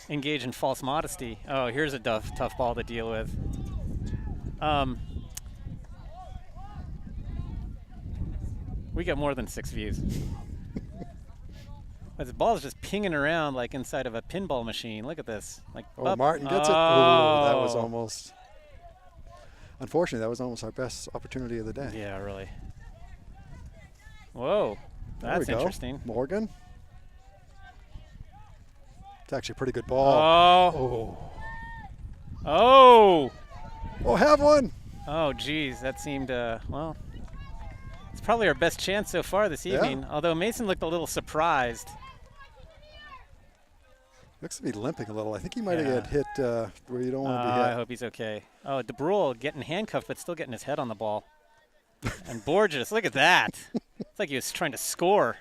engage in false modesty. Oh, here's a tough ball to deal with. We got more than 6 views. The ball is just pinging around like inside of a pinball machine. Look at this. Like, Martin gets it. Oh, that was almost. Unfortunately, that was almost our best opportunity of the day. Yeah, really. Whoa, that's interesting. Morgan. It's actually a pretty good ball. Oh, have one. Oh, geez, that seemed, well, it's probably our best chance so far this evening, although Mason looked a little surprised. Looks to be limping a little. I think he might have hit where you don't want to be hit. I hope he's okay. Oh, DeBrule getting handcuffed, but still getting his head on the ball. And Borges, look at that. It's like he was trying to score.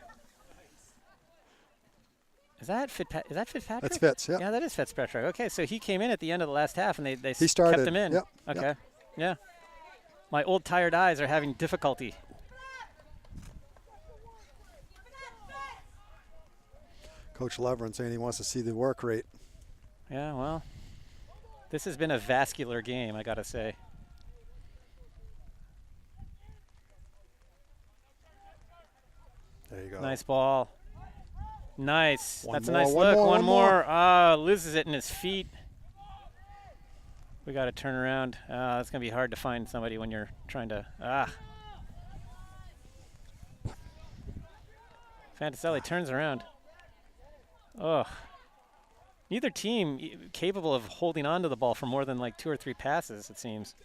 Is that Fitzpatrick? That's Fitz, yeah. Yeah, that is Fitzpatrick. Okay, so he came in at the end of the last half, and they he started, kept him in. Yep, okay, yep. Yeah. My old tired eyes are having difficulty. Coach Leverin saying he wants to see the work rate. Yeah, well, this has been a vascular game, I got to say. There you go. Nice ball. Nice. One That's more, a nice one look. more, One one more. Loses it in his feet. We got to turn around. It's going to be hard to find somebody when you're trying to. Fantaselli turns around. Oh. Neither team capable of holding on to the ball for more than like 2 or 3 passes, it seems.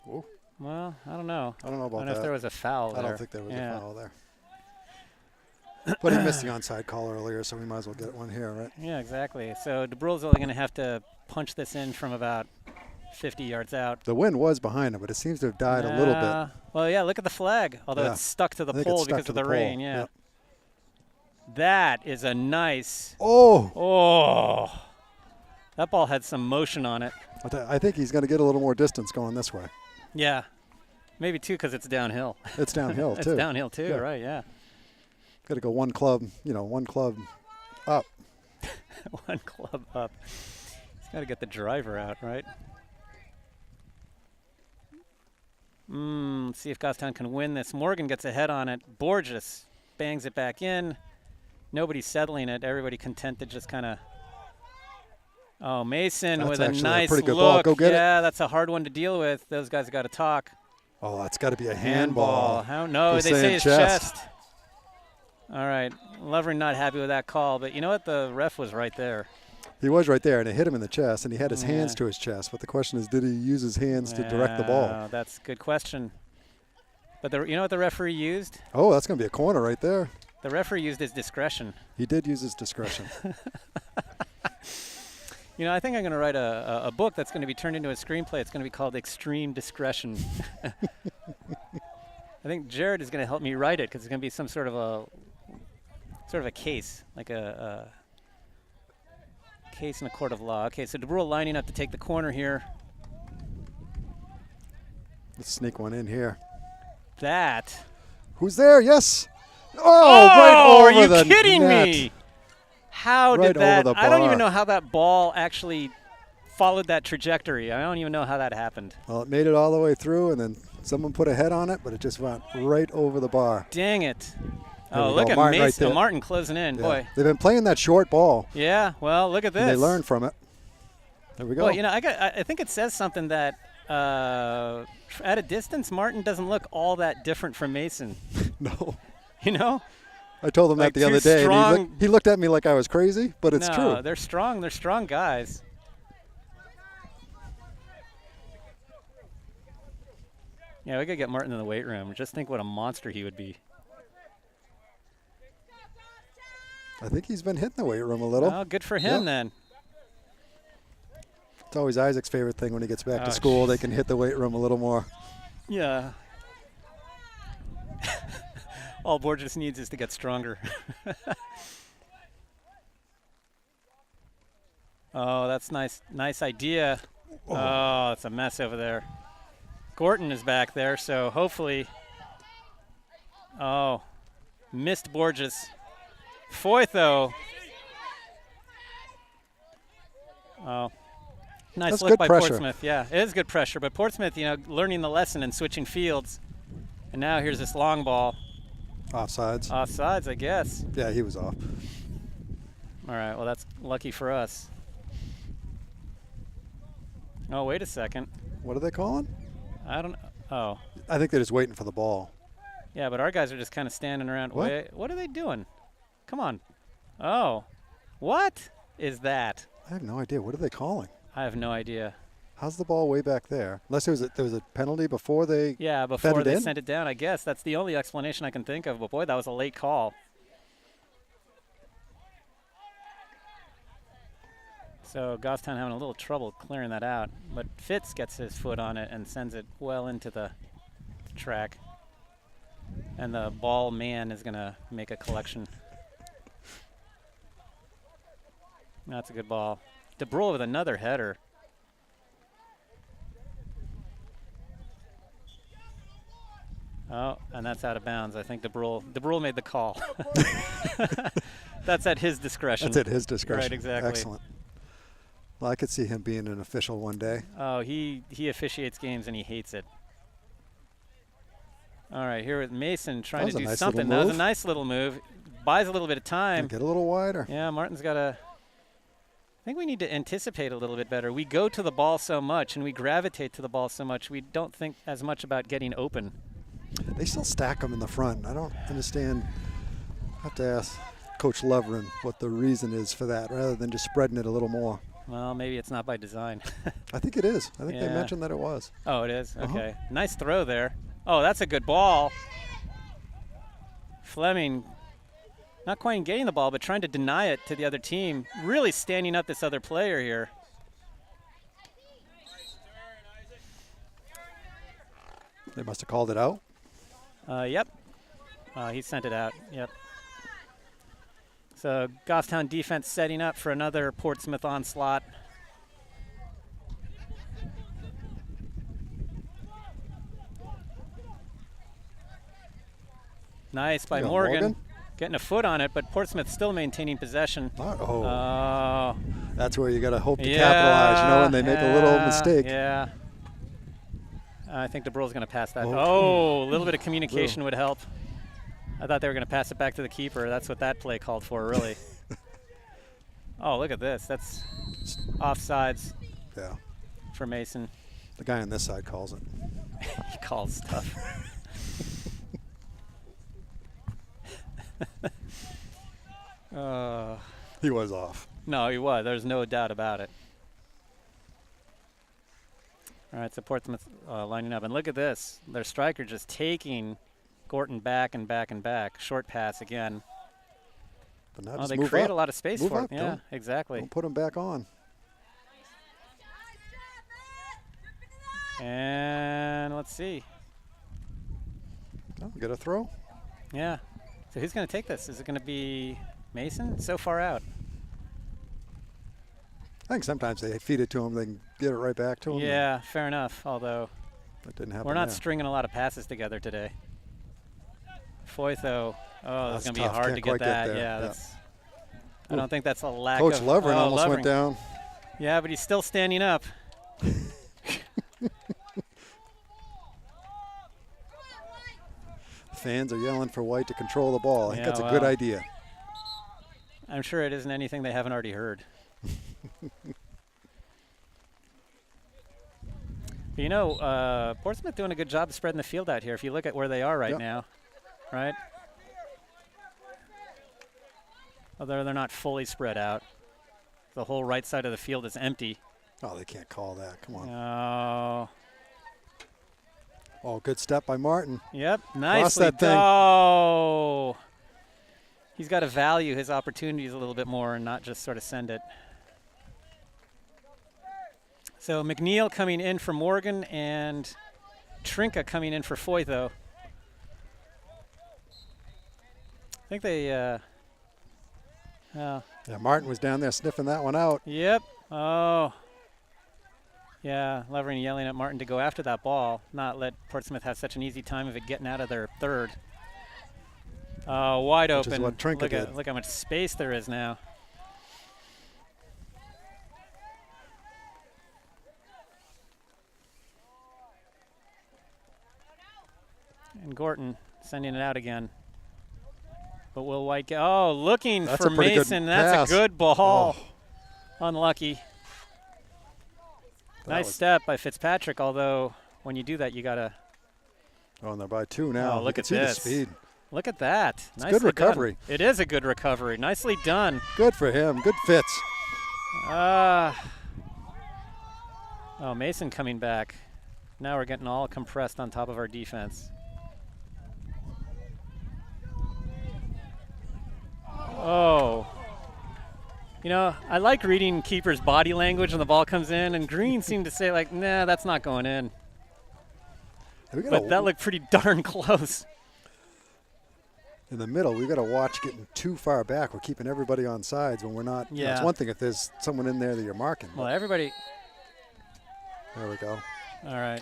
Ooh. Well, I don't know. I don't know about I don't know that. if there was a foul there. I don't think there was a foul there. But he missed the onside call earlier, so we might as well get one here, right? Yeah, exactly. So DeBrule's only going to have to punch this in from about 50 yards out. The wind was behind him, but it seems to have died a little bit. Well, yeah, look at the flag, although it's stuck to the pole because of the rain. Yeah. Yep. That is a nice. Oh. That ball had some motion on it. I think he's going to get a little more distance going this way. Yeah. Maybe, too, because it's downhill. It's downhill, too. It's downhill, too, right, yeah. Got to go one club up. One club up. He's got to get the driver out, right? Let's see if Goffstown can win this. Morgan gets a head on it. Borges bangs it back in. Nobody's settling it. Everybody content to just kind of. Oh, Mason That's with a actually nice pretty good look. ball. Go get it. Yeah, that's a hard one to deal with. Those guys have got to talk. Oh, that's got to be a handball. How? No, they say it's chest. All right. Lovren not happy with that call, but you know what? The ref was right there. He was right there, and it hit him in the chest, and he had his hands to his chest. But the question is, did he use his hands to direct the ball? That's a good question. But you know what the referee used? Oh, that's going to be a corner right there. The referee used his discretion. He did use his discretion. You know, I think I'm going to write a book that's going to be turned into a screenplay. It's going to be called Extreme Discretion. I think Jared is going to help me write it because it's going to be some sort of a case, like a case in a court of law. Okay, so DeBrule lining up to take the corner here. Let's sneak one in here. That. Who's there? Yes. Oh, right over the net. Are you kidding me? How did that? I don't even know how that ball actually followed that trajectory. I don't even know how that happened. Well, it made it all the way through, and then someone put a head on it, but it just went right over the bar. Dang it. There Oh, look at Martin Mason. right Martin closing in. Yeah. Boy. They've been playing that short ball. Yeah, well, look at this. And they learned from it. There we go. Well, you know, I think it says something that at a distance, Martin doesn't look all that different from Mason. No. You know? I told him like that the other day. And he looked at me like I was crazy, but it's true. No, they're strong. They're strong guys. Yeah, we got to get Martin in the weight room. Just think what a monster he would be. I think he's been hitting the weight room a little. Oh, good for him then. It's always Isaac's favorite thing when he gets back to school. They can hit the weight room a little more. Yeah. All Borges needs is to get stronger. Oh, that's nice. Nice idea. Oh, it's a mess over there. Gorton is back there, so hopefully. Oh, missed Borges. Foyth, though. Oh, nice That's look good by pressure. Portsmouth. Yeah, it is good pressure. But Portsmouth, you know, learning the lesson and switching fields. And now here's this long ball. Offsides. Offsides, I guess. Yeah, he was off. All right, well, that's lucky for us. Oh, wait a second. What are they calling? I don't know. Oh. I think they're just waiting for the ball. Yeah, but our guys are just kind of standing around. What? Wait, what are they doing? Come on. Oh. What is that? I have no idea. What are they calling? I have no idea. How's the ball way back there? Unless there was a penalty before they before they in? sent it down, I guess. That's the only explanation I can think of. But, boy, that was a late call. So Goffstown having a little trouble clearing that out. But Fitz gets his foot on it and sends it well into the track. And the ball man is going to make a collection. That's a good ball. DeBrule with another header. Oh, and that's out of bounds. I think DeBrule made the call. That's at his discretion. That's at his discretion. Right, exactly. Excellent. Well, I could see him being an official one day. Oh, he officiates games and he hates it. All right, here with Mason trying to do something. That was a nice little move. Buys a little bit of time. Get a little wider. Yeah, Martin's got to. I think we need to anticipate a little bit better. We go to the ball so much and we gravitate to the ball so much, we don't think as much about getting open. They still stack them in the front. I don't understand. I have to ask Coach Lovren what the reason is for that, rather than just spreading it a little more. Well, maybe it's not by design. I think it is. I think they mentioned that it was. Oh, it is? Okay. Nice throw there. Oh, that's a good ball. Fleming not quite getting the ball, but trying to deny it to the other team. Really standing up this other player here. They must have called it out. Yep. He sent it out. Yep. So Goffstown defense setting up for another Portsmouth onslaught. Nice by Morgan. Getting a foot on it, but Portsmouth still maintaining possession. Oh. That's where you got to hope to capitalize, when they make a little mistake. Yeah. I think DeBruy's going to pass that. Oh. Oh, a little bit of communication would help. I thought they were going to pass it back to the keeper. That's what that play called for, really. Oh, look at this. That's offsides for Mason. The guy on this side calls it. He calls stuff. He was off. No, he was. There's no doubt about it. All right, so Portsmouth lining up. And look at this. Their striker just taking Gorton back and back and back. Short pass again. But now Oh, just they move create up. a lot of space Move for up, it. Yeah, exactly. Don't put him back on. And let's see. Oh, get a throw. Yeah. So who's going to take this? Is it going to be Mason? So far out. I think sometimes they feed it to him, they can get it right back to him. Yeah, fair enough. Although That didn't happen. we're not there. stringing a lot of passes together today. Foyth, oh, that's going to be tough. hard Can't to quite get get that. there. Yeah, Yeah. that's. I don't think that's a lack Coach of. Lovren almost Lovren. went down. Yeah, but he's still standing up. Fans are yelling for White to control the ball. I think Yeah, that's a good well. idea. I'm sure it isn't anything they haven't already heard. You know, Portsmouth doing a good job of spreading the field out here. If you look at where they are right now, right? Although they're not fully spread out. The whole right side of the field is empty. Oh, they can't call that. Come on. Oh, Oh, good step by Martin. yep, nicely that thing. done. Oh, he's got to value his opportunities a little bit more and not just sort of send it. So McNeil coming in for Morgan and Trinka coming in for Foytho. I think they, oh, Yeah, Martin was down there sniffing that one out. yep. Oh, yeah, Lovering yelling at Martin to go after that ball, not let Portsmouth have such an easy time of it getting out of their third. Oh, wide Which is open. what Trinka look did. Look how much space there is now. And Gorton sending it out again. But will White get, oh, looking That's for a pretty good Mason. That's pass. a good ball. Oh. Unlucky. That Nice was- step by Fitzpatrick, although when you do that, you got to Oh, and they're by two now. Oh, look You at can see this. the speed. look at that. It's Nicely good recovery. Done. It is a good recovery. Nicely done. Good for him. Good fits. Oh, Mason coming back. Now we're getting all compressed on top of our defense. Oh. You know, I like reading keeper's body language when the ball comes in, and Green seemed to say, like, nah, that's not going in. We gotta But that looked pretty darn close. in the middle, we got to watch getting too far back. We're keeping everybody on sides when we're not. You know, it's Yeah. one thing if there's someone in there that you're marking. Well, everybody. There we go. All right.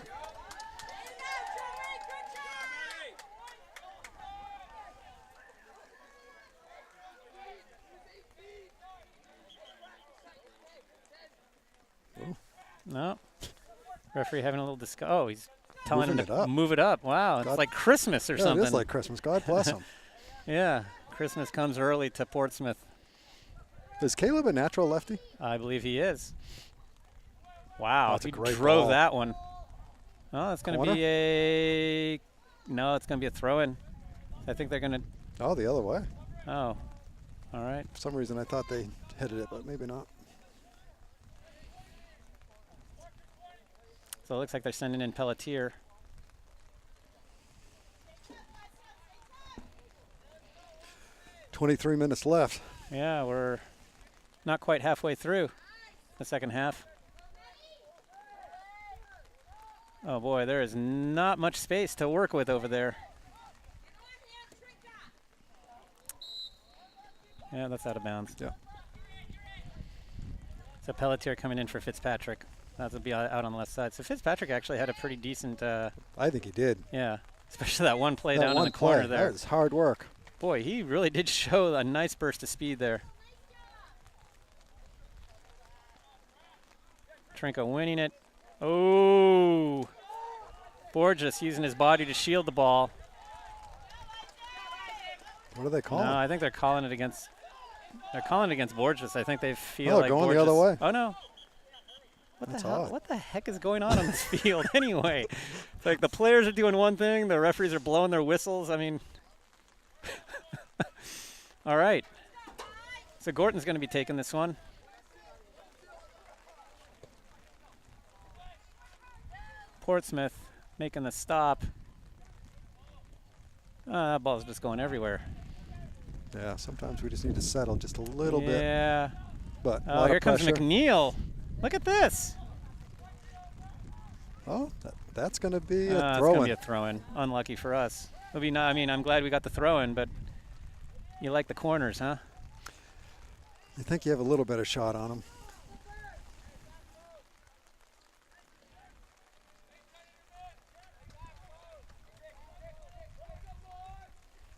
No. Referee having a little discuss. Oh, he's telling Moving him to it up. move it up. Wow, God. it's like Christmas or Yeah, something. it is like Christmas. God bless him. Yeah, Christmas comes early to Portsmouth. Is Caleb a natural lefty? I believe he is. Wow, That's a he great drove ball. that one. Oh, it's going to Corner? be a. No, it's going to be a throw-in. I think they're going to. Oh, the other way. Oh, all right. For some reason, I thought they headed it, but maybe not. So it looks like they're sending in Pelletier. "23 minutes left. Yeah, we're not quite halfway through the second half. Oh boy, there is not much space to work with over there. Yeah, that's out of bounds. Yeah. So Pelletier coming in for Fitzpatrick. That'll be out on the left side. So Fitzpatrick actually had a pretty decent, I think he did. yeah, especially that one play That down in one the corner play, there. That is hard work. Boy, he really did show a nice burst of speed there. Trinka winning it. Oh, Borges using his body to shield the ball. What are they calling? No, I think they're calling it against. They're calling it against Borges. I think they feel like going Borges. the other way. Oh no. That's odd. What the heck is going on this field anyway? It's like the players are doing one thing, the referees are blowing their whistles. I mean, all right. So Gorton's going to be taking this one. Portsmouth making the stop. That ball's just going everywhere. Yeah, sometimes we just need to settle just a little bit. Yeah. But Oh, here comes McNeil. Look at this. Oh, that's going to be a It's throw-in. going to be a throw-in. Unlucky for us. It'll be I mean, I'm glad we got the throw-in, but you like the corners, huh? You think you have a little better shot on him.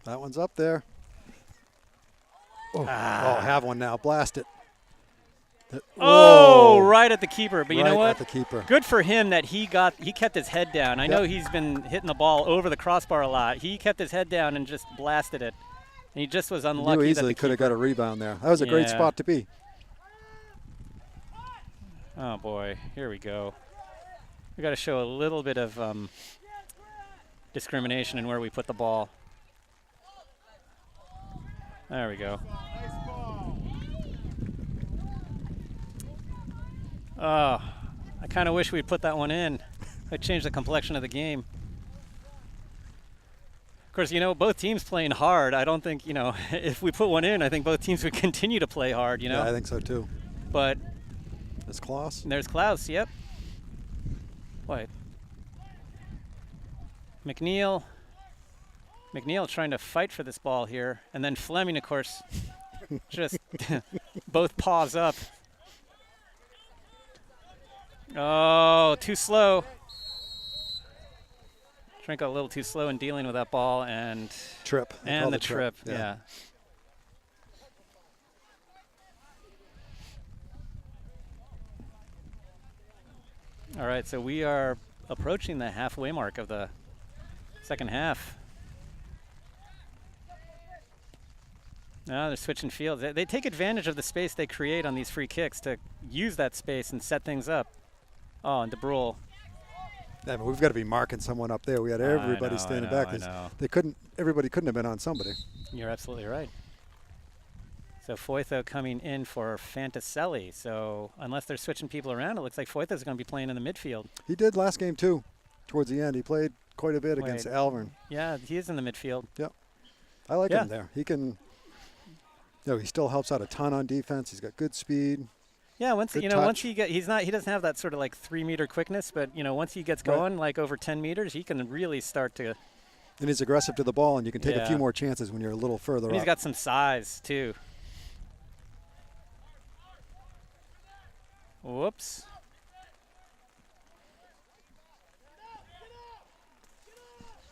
That one's up there. Oh, have one now. Blast it. Oh, right at the keeper. But you know Right what? at the keeper. Good for him that he kept his head down. I know he's been hitting the ball over the crossbar a lot. He kept his head down and just blasted it. And he just was unlucky. You easily could have got a rebound there. That was a great spot to be. Oh boy, here we go. We got to show a little bit of discrimination in where we put the ball. There we go. Oh, I kind of wish we'd put that one in. It changed the complexion of the game. Of course, you know, both teams playing hard. I don't think, you know, if we put one in, I think both teams would continue to play hard, you know? Yeah, I think so too. But there's Klaus. There's Klaus, yep. What? McNeil trying to fight for this ball here. And then Fleming, of course, just both paws up. Oh, too slow. Trent got a little too slow in dealing with that ball and trip. And the trip, yeah. All right, so we are approaching the halfway mark of the second half. Now they're switching fields. They take advantage of the space they create on these free kicks to use that space and set things up. Oh, and DeBrule. Yeah, but we've got to be marking someone up there. We had everybody standing back. Everybody couldn't have been on somebody. You're absolutely right. So Foytho coming in for Fantaselli. So unless they're switching people around, it looks like Foytho's going to be playing in the midfield. He did last game too. Towards the end, he played quite a bit against Alvern. Yeah, he is in the midfield. Yep. I like him there. He can. You know, he still helps out a ton on defense. He's got good speed. Yeah, once he doesn't have that sort of like 3-meter quickness, but you know, once he gets going like over 10 meters, he can really start to. And he's aggressive to the ball, and you can take a few more chances when you're a little further up. He's got some size too. Whoops.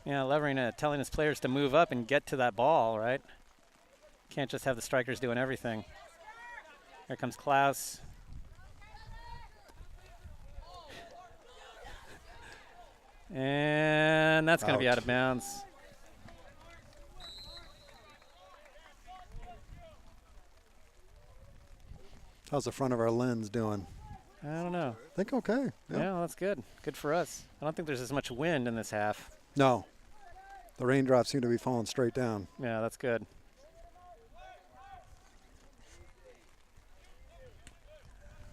Yeah, Levering telling his players to move up and get to that ball, right? Can't just have the strikers doing everything. Here comes Klaus. And that's going to be out of bounds. How's the front of our lens doing? I don't know. I think okay. Yeah, well, that's good. Good for us. I don't think there's as much wind in this half. No. The raindrops seem to be falling straight down. Yeah, that's good.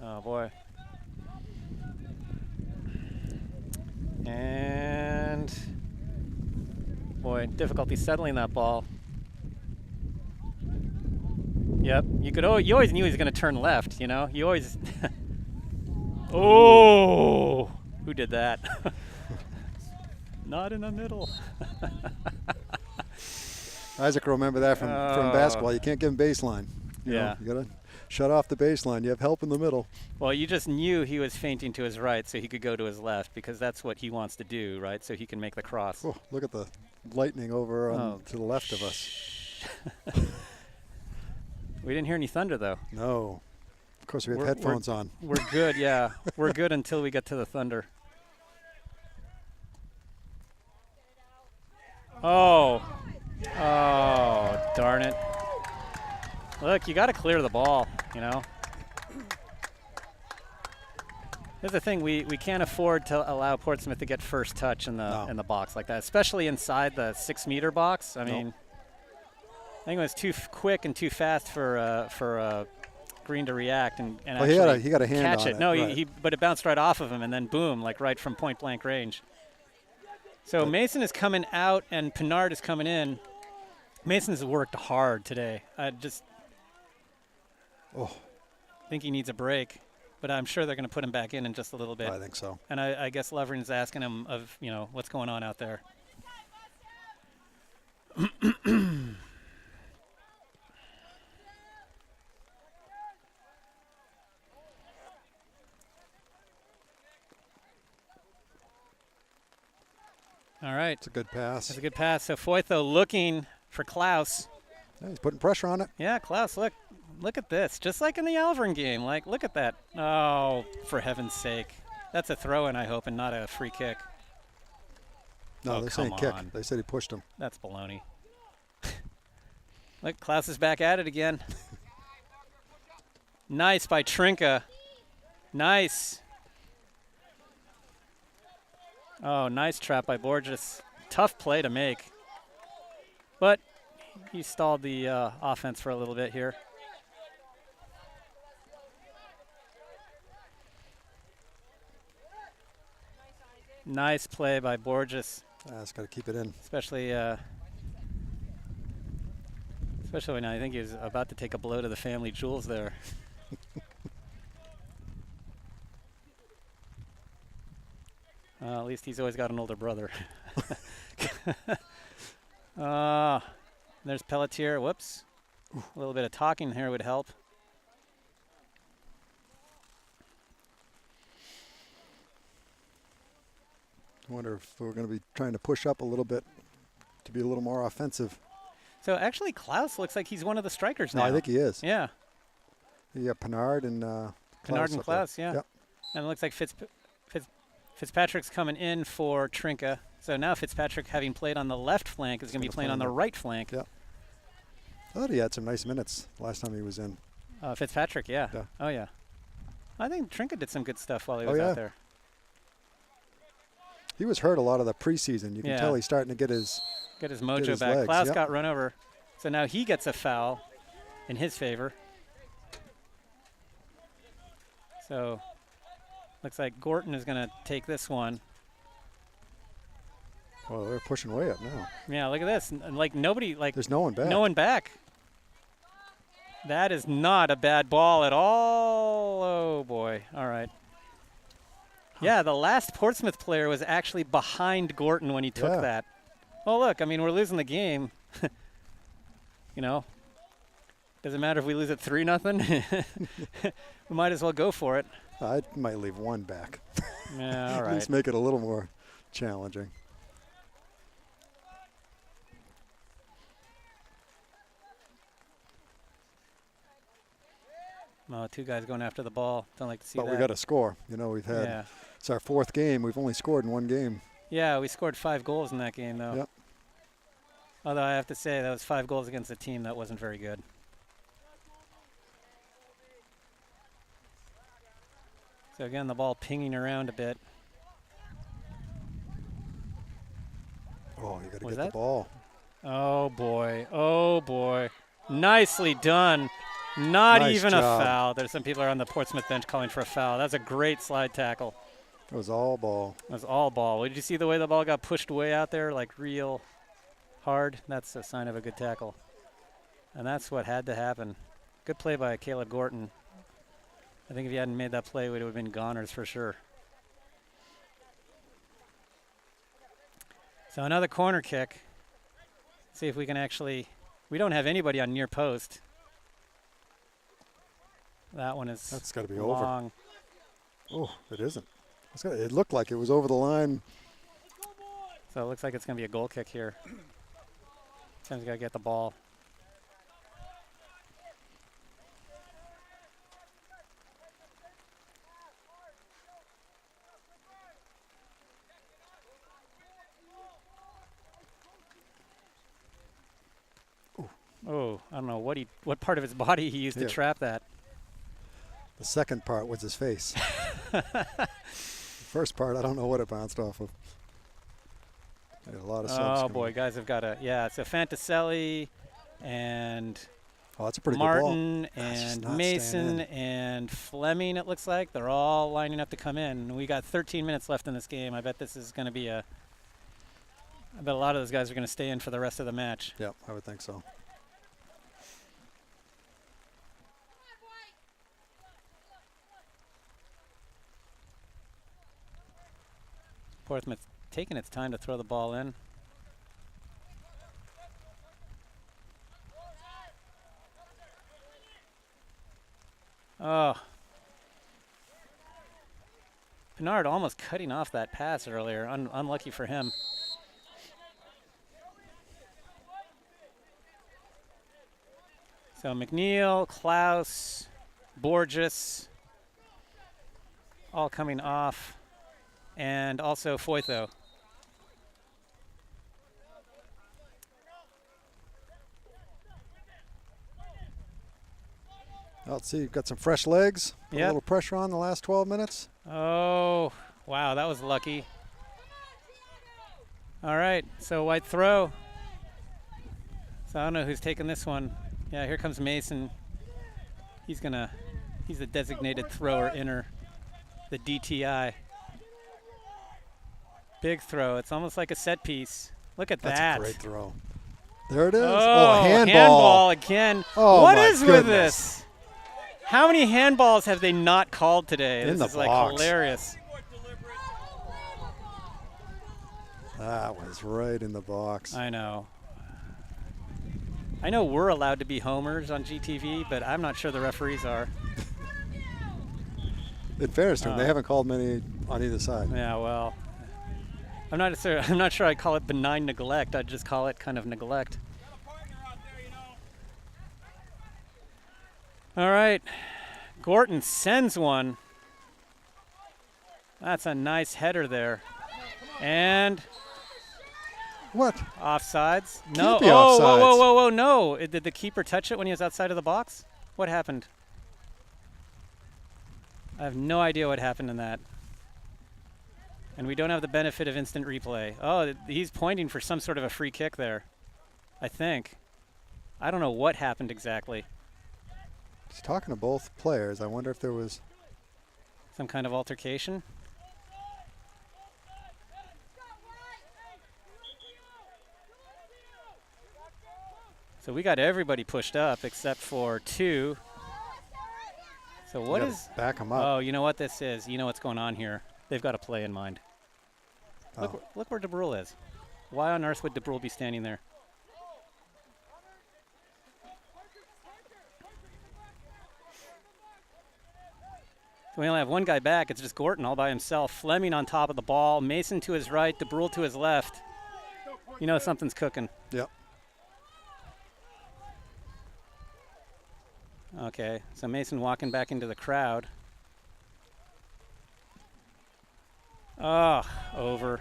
Oh, boy. And, boy, difficulty settling that ball. Yep, you always knew he was going to turn left, you know? You always... Oh! Who did that? Not in the middle. Isaac will remember that from basketball. You can't give him baseline. You know, you got to shut off the baseline. You have help in the middle. Well, you just knew he was feinting to his right so he could go to to his left because that's what he wants to do, right? So he can make the cross. Oh, look at the lightning over to the left of us. We didn't hear any thunder, though. No. Of course, we have headphones on. We're good, yeah. We're good until we get to the thunder. Oh. Oh, darn it. Look, you got to clear the ball, you know. Here's the thing, we can't afford to allow Portsmouth to get first touch in the box like that, especially inside the 6-meter box. I mean, I think it was too quick and too fast for Green to react and actually he got a hand catch on it. it. No, right. but it bounced right off of him and then boom, like right from point blank range. So Mason is coming out and Pinard is coming in. Mason's worked hard today. I just think he needs a break, but I'm sure they're going to put him back in just a little bit. I think so. And I guess Lovren's asking him of, what's going on out there. All right. It's a good pass. It's a good pass. So Foytho looking for Klaus. Yeah, he's putting pressure on it. Yeah, Klaus, look at this. Just like in the Alvern game. Like, look at that. Oh, for heaven's sake. That's a throw-in, I hope, and not a free kick. No, they're saying kick. They said he pushed him. That's baloney. Look, Klaus is back at it again. Nice by Trinka. Nice. Oh, nice trap by Borges. Tough play to make. But he stalled the offense for a little bit here. Nice play by Borges. It's got to keep it in. Especially when I think he was about to take a blow to the family jewels there. At least he's always got an older brother. There's Pelletier. Whoops. A little bit of talking here would help. I wonder if we're going to be trying to push up a little bit to be a little more offensive. So actually, Klaus looks like he's one of the strikers now. No, I think he is. Yeah. You got Pinard and Klaus, yeah. Yep. And it looks like Fitzpatrick's coming in for Trinka. So now Fitzpatrick, having played on the left flank, is going to be playing on the right flank. Yep. I thought he had some nice minutes last time he was in. Fitzpatrick, yeah. Oh, yeah. I think Trinka did some good stuff while he was out there. He was hurt a lot of the preseason. You can tell he's starting to get his mojo back. Legs. Klaus got run over. So now he gets a foul in his favor. So looks like Gorton is going to take this one. Oh, they're pushing way up now. Yeah, look at this. Like nobody, there's no one back. No one back. That is not a bad ball at all. Oh, boy. All right. Yeah, the last Portsmouth player was actually behind Gorton when he took that. Well, look, I mean, we're losing the game. Doesn't matter if we lose at 3-0. We might as well go for it. I might leave one back. Yeah, all right. At least make it a little more challenging. Oh, two guys going after the ball. Don't like to see that. But we got to score. We've had it's our fourth game. We've only scored in one game. Yeah, we scored 5 goals in that game, though. Yep. Although I have to say that was 5 goals against a team that wasn't very good. So again, the ball pinging around a bit. Oh, you got to get the ball. Oh, boy. Oh, boy. Nicely done. Not nice even job. A foul. There's some people on the Portsmouth bench calling for a foul. That's a great slide tackle. It was all ball. It was all ball. Did you see the way the ball got pushed way out there, like real hard? That's a sign of a good tackle. And that's what had to happen. Good play by Caleb Gorton. I think if he hadn't made that play, we would have been goners for sure. So another corner kick. See if we can actually, we don't have anybody on near post. That one is That's got to be long. over. Oh, it isn't. It looked like it was over the line. So it looks like it's going to be a goal kick here. Tim's got to get the ball. don't know what part of his body he used to trap that. The second part was his face. The first part, I don't know what it bounced off of. Had a lot of subs. Oh boy, guys have got a So Fantaselli and that's a pretty Martin good ball. and Mason and Fleming. It looks like they're all lining up to come in. We got 13 minutes left in this game. I bet this is going to be I bet a lot of those guys are going to stay in for the rest of the match. Yep, I would think so. Portsmouth taking its time to throw the ball in. Oh. Pinard almost cutting off that pass earlier. Unlucky for him. So McNeil, Klaus, Borges, all coming off. And also Foytho. Let's see, you've got some fresh legs. Put Yep. a little pressure on the last 12 minutes. Oh, wow, that was lucky. All right, so white throw. So I don't know who's taking this one. Yeah, here comes Mason. He's the designated thrower inner, the DTI. Big throw. It's almost like a set piece. Look at that. That's a great throw. There it is. Oh, handball again. Oh, what my is goodness. with this? How many handballs have they not called today? In this the is box. like hilarious. That was right in the box. I know. I know we're allowed to be homers on GTV, but I'm not sure the referees are. In fairness to them, they haven't called many on either side. Yeah, well, I'm not sure I call it benign neglect. I'd just call it kind of neglect. All right, Gorton sends one. That's a nice header there. And what? Offsides? Can't No. be Oh, offsides. whoa, no. Did the keeper touch it when he was outside of the box? What happened? I have no idea what happened in that. And we don't have the benefit of instant replay. Oh, he's pointing for some sort of a free kick there, I think. I don't know what happened exactly. He's talking to both players. I wonder if there was some kind of altercation. So we got everybody pushed up except for two. So what is... Back them up. Oh, you know what this is? You know what's going on here. They've got a play in mind. Look where DeBrule is. Why on earth would DeBrule be standing there? So we only have one guy back. It's just Gorton all by himself. Fleming on top of the ball. Mason to his right. DeBrule to his left. You know something's cooking. Yep. Okay, so Mason walking back into the crowd. Oh, over.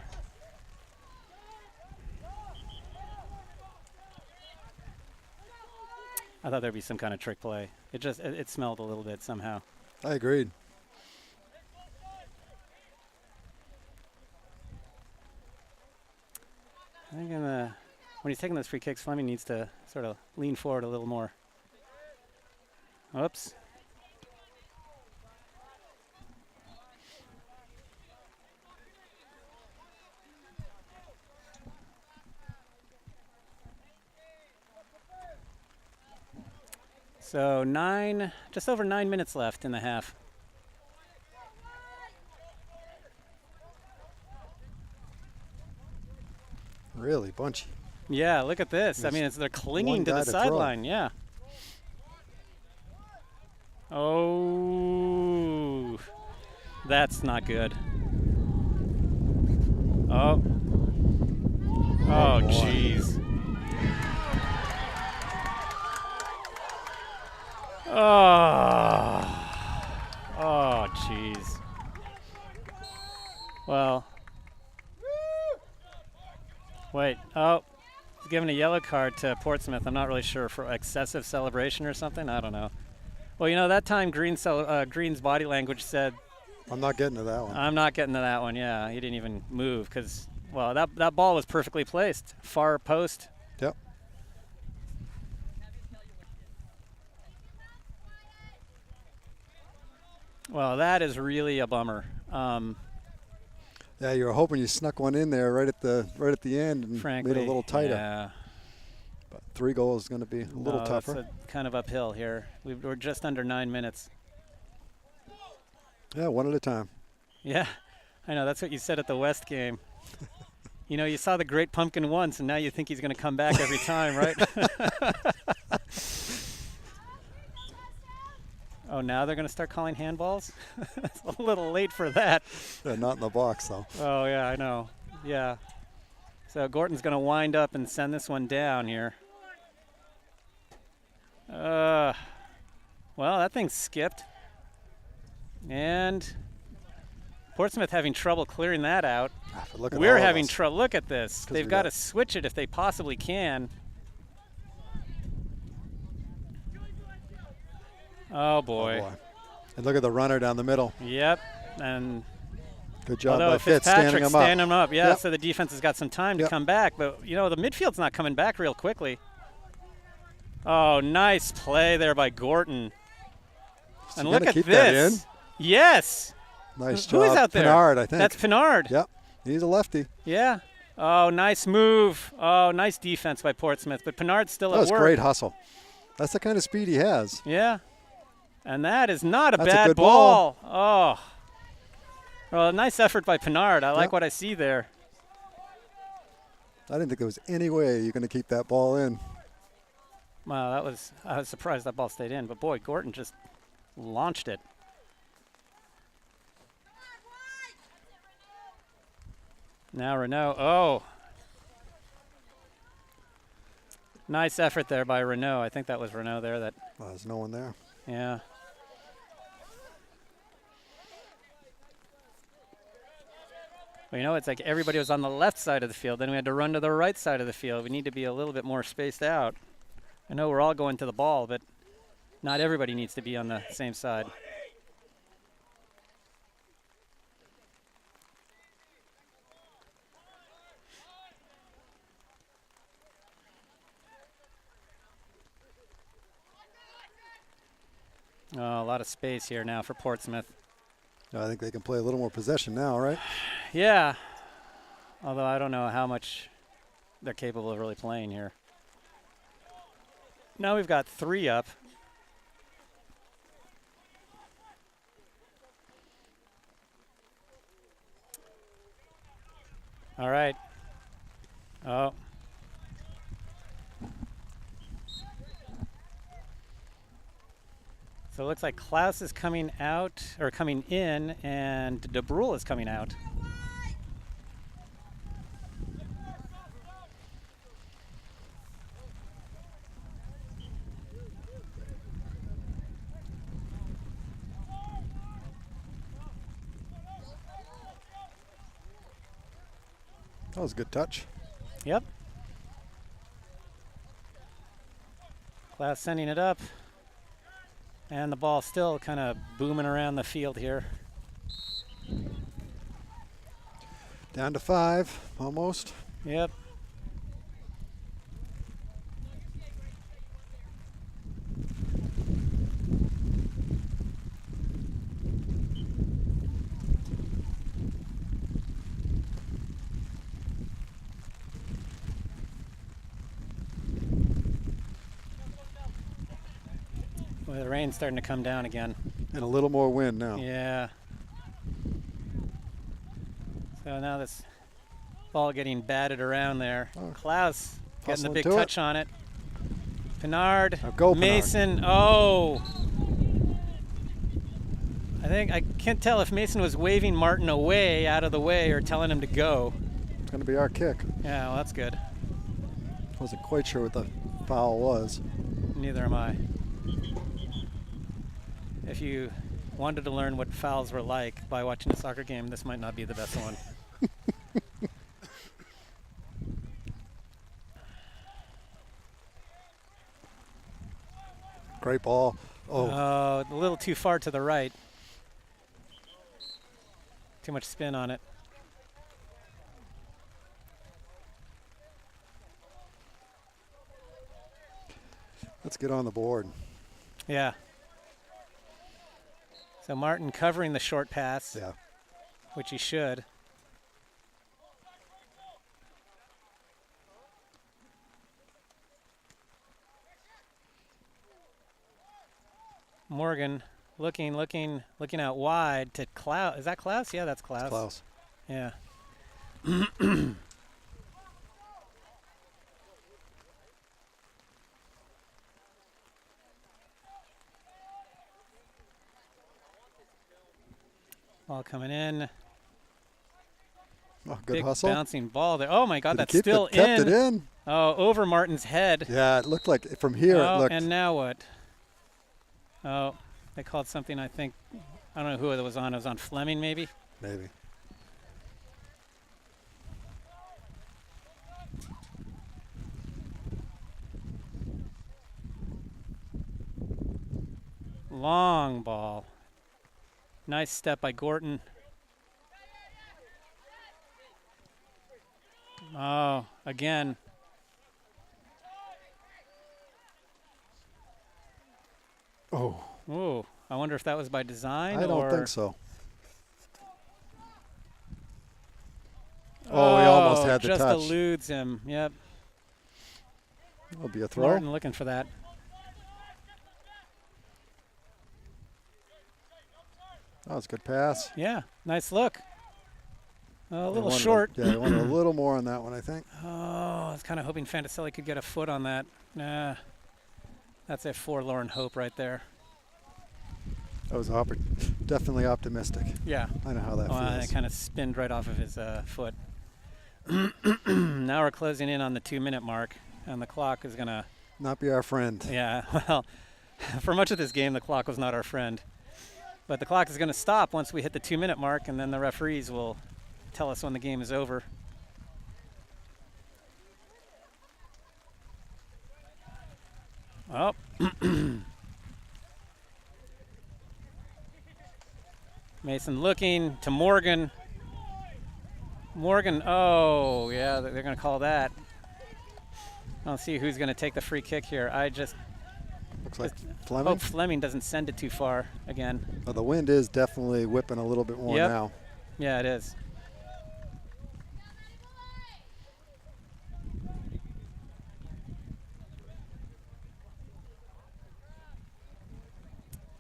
I thought there'd be some kind of trick play. It smelled a little bit somehow. I agreed. I think when he's taking those free kicks, Fleming needs to sort of lean forward a little more. Oops. So just over 9 minutes left in the half. Really bunchy. Yeah, look at this. There's I mean, they're clinging to the sideline. Yeah. Oh, that's not good. Oh. Oh, jeez. Oh. Oh, jeez. Well. Wait. Oh. He's giving a yellow card to Portsmouth. I'm not really sure, for excessive celebration or something. I don't know. Well, you know, that time Green's body language said, I'm not getting to that one. I'm not getting to that one. Yeah, he didn't even move because, well, that ball was perfectly placed. Far post. Yep. Well, that is really a bummer. Yeah, you were hoping you snuck one in there right at the end and Frankly, made it a little tighter. Yeah. But 3 goals is going to be a little tougher. It's kind of uphill here. We're just under 9 minutes. Yeah, one at a time. Yeah, I know. That's what you said at the West game. You know, you saw the Great Pumpkin once, and now you think he's going to come back every time, right? Oh, now they're going to start calling handballs? It's a little late for that. Yeah, not in the box, though. Oh, yeah, I know. Yeah. So Gorton's going to wind up and send this one down here. Well, that thing skipped. And Portsmouth having trouble clearing that out. We're having trouble. Look at this. They've got to switch it if they possibly can. Oh, boy. Oh, boy. And look at the runner down the middle. Yep. And good job by Fitz standing him up. Yeah, yep. So the defense has got some time to come back. But, you know, the midfield's not coming back real quickly. Oh, nice play there by Gorton. And look at this. Yes. Nice job. Who is out there? Pinard, I think. That's Pinard. Yep. He's a lefty. Yeah. Oh, nice move. Oh, nice defense by Portsmouth. But Pinard's still at work. That was great hustle. That's the kind of speed he has. Yeah. And that is not a bad ball. Oh. Well, a nice effort by Pinard. I like what I see there. I didn't think there was any way you're going to keep that ball in. Wow, I was surprised that ball stayed in. But, boy, Gorton just launched it. Now Renault. Oh. Nice effort there by Renault. I think that was Renault there. Well, there's no one there. Yeah. Well, you know, it's like everybody was on the left side of the field. Then we had to run to the right side of the field. We need to be a little bit more spaced out. I know we're all going to the ball, but not everybody needs to be on the same side. Oh, a lot of space here now for Portsmouth. I think they can play a little more possession now, right? Yeah. Although I don't know how much they're capable of really playing here. Now we've got 3 up. All right. Oh. So it looks like Klaus is coming out, or coming in, and De Bruyne is coming out. That was a good touch. Yep. Klaus sending it up. And the ball still kind of booming around the field here. Down to 5, almost. Yep. Well, the rain's starting to come down again. And a little more wind now. Yeah. So now this ball getting batted around there. Oh. Klaus getting the big touch on it. Pinard, Mason. Pinard. Oh. I can't tell if Mason was waving Martin away, out of the way, or telling him to go. It's going to be our kick. Yeah, well, that's good. Wasn't quite sure what the foul was. Neither am I. If you wanted to learn what fouls were like by watching a soccer game, this might not be the best one. Great ball. Oh. A little too far to the right. Too much spin on it. Let's get on the board. Yeah. So Martin covering the short pass, Yeah. which he should. Morgan looking out wide to Klaus. Is that Klaus? Yeah, that's Klaus. It's Klaus. Yeah. Ball coming in. Oh, good Big hustle. bouncing ball there. Oh my God, Did that's he keep still it, kept it in. Oh, over Martin's head. Yeah, it looked like from here. Oh, It looked. and now what? Oh, they called something. I think I don't know who it was on. It was on Fleming, maybe. Maybe. Long ball. Nice step by Gorton. Oh, again. Oh. Ooh, I wonder if that was by design. I don't or think so. Oh, he almost had the just touch. eludes him. Yep. That'll be a throw. Martin looking for that. That was a good pass. Yeah, nice look. A They little wanted short. Yeah, they wanted a little more on that one, I think. Oh, I was kind of hoping Fantaselli could get a foot on that. Nah, that's a forlorn hope right there. That was definitely optimistic. Yeah. I know how that It feels. kind of spinned right off of his foot. Now we're closing in on the 2-minute mark, and the clock is going to... Not be our friend. Yeah, well, for much of this game, the clock was not our friend. But the clock is going to stop once we hit the 2-minute mark, and then the referees will tell us when the game is over. Oh. Mason looking to Morgan. Morgan, oh, yeah, they're going to call that. I don't see who's going to take the free kick here. I just Looks like hope Fleming. Fleming doesn't send it too far again. Oh, the wind is definitely whipping a little bit more Yep. now. Yeah, it is.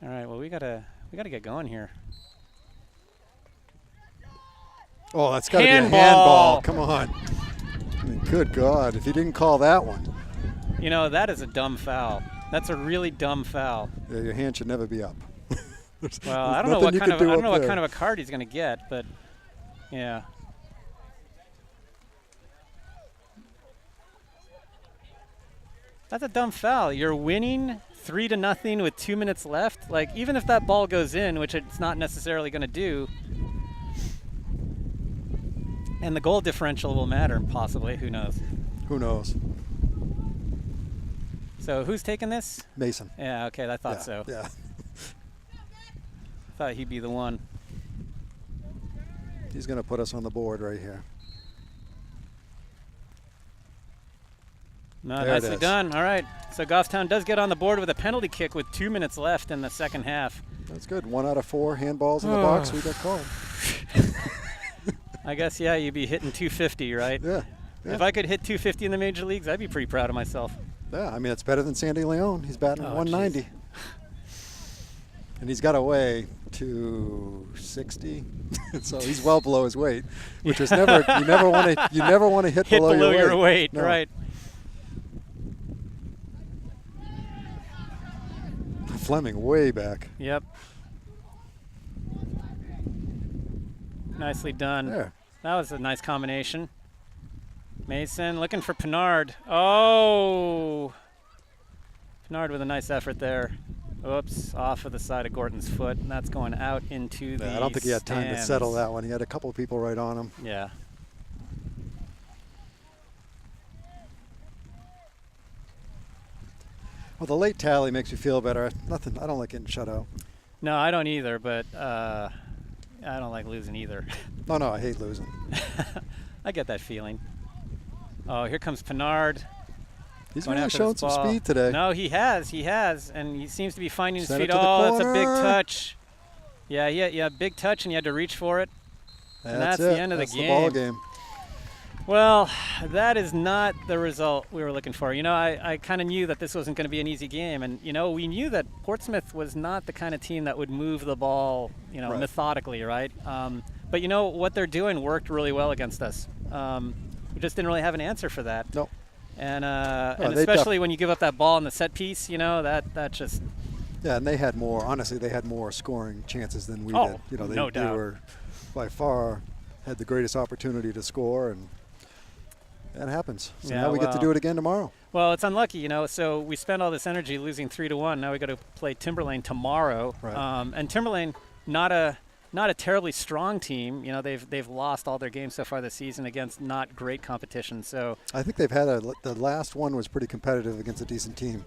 All right, well, we gotta get going here. Oh, that's got to be a Handball. handball. Come on. I mean, good God, if he didn't call that one. You know, that is a dumb foul. That's a really dumb foul. Yeah, your hand should never be up. Well, I don't know what kind of a card he's going to get, but yeah. That's a dumb foul. You're winning 3-0 with 2 minutes left. Like, even if that ball goes in, which it's not necessarily going to do, and the goal differential will matter, possibly. Who knows? Who knows? So who's taking this? Mason. Yeah, okay, I thought so. Yeah. Thought he'd be the one. He's going to put us on the board right here. No, There it nicely is. done. All right. So Goffstown does get on the board with a penalty kick with 2 minutes left in the second half. That's good. 1 out of 4 handballs in the box we got called. I guess, yeah, you'd be hitting 250, right? Yeah. If I could hit 250 in the major leagues, I'd be pretty proud of myself. Yeah, I mean, it's better than Sandy Leone. He's batting Oh, 190. geez. And he's got to weigh 260. So he's well below his weight, which is never you never want to hit Hit below your weight, No. right. Fleming way back. Yep. Nicely done. There. That was a nice combination. Mason looking for Pinard. Oh! Pinard with a nice effort there. Oops, off of the side of Gorton's foot, and that's going out into the I don't think he had time to stands. settle that one. He had a couple of people right on him. Yeah. Well, the late tally makes me feel better. Nothing. I don't like getting shut out. No, I don't either, but I don't like losing either. No, I hate losing. I get that feeling. Oh, here comes Pinard. He's Going really after showing this some ball. speed today. No, he has, and he seems to be finding his Send it feet. to the Oh, that's a big corner. touch. Yeah, big touch, and you had to reach for it. And that's the end of the game. That's the ball game. Well, that is not the result we were looking for. You know, I kind of knew that this wasn't going to be an easy game, and you know, we knew that Portsmouth was not the kind of team that would move the ball, you know, Right. methodically, right? But you know what they're doing worked really well against us. We just didn't really have an answer for that. No. And they especially when you give up that ball in the set piece, you know, that just. Yeah, and they had more. Honestly, they had more scoring chances than we Oh, did. You know, no they doubt. were by far had the greatest opportunity to score, and that happens. So Yeah, now we get to well. do it again tomorrow. Well, it's unlucky, you know. So we spent all this energy losing 3-1. Now we got to play Timberlane tomorrow. Right. And Timberlane, not a terribly strong team. You know, they've lost all their games so far this season against not great competition. So I think they've had the last one was pretty competitive against a decent team.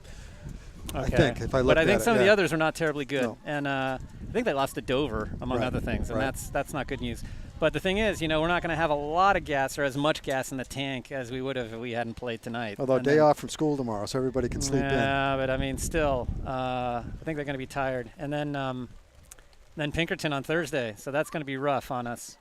okay. I think if I look but I at think it, some of the yeah. others are not terribly good. No. And I think they lost to Dover, among Right, other things, and right. that's not good news. But the thing is, you know, we're not going to have a lot of gas or as much gas in the tank as we would have if we hadn't played tonight. Although And day then- off from school tomorrow, so everybody can sleep in. Yeah, but I mean, still, I think they're going to be tired. And then Pinkerton on Thursday, so that's going to be rough on us.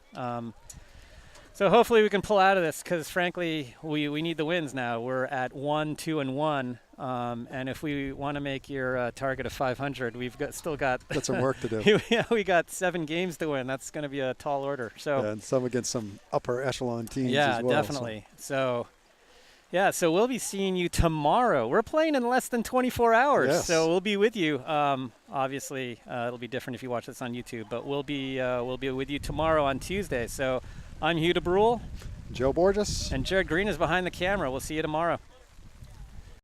So hopefully we can pull out of this because, frankly, we need the wins now. We're at 1-2-1, and if we want to make your target of 500, we've still got Got some work to do. we got 7 games to win. That's going to be a tall order. So. Yeah, and some against some upper echelon teams Yeah, as well. definitely. So, so we'll be seeing you tomorrow. We're playing in less than 24 hours, Yes. so we'll be with you. Obviously, it'll be different if you watch this on YouTube, but we'll be with you tomorrow on Tuesday. So, I'm Hugh DeBrule, Joe Borges. and Jared Green is behind the camera. We'll see you tomorrow.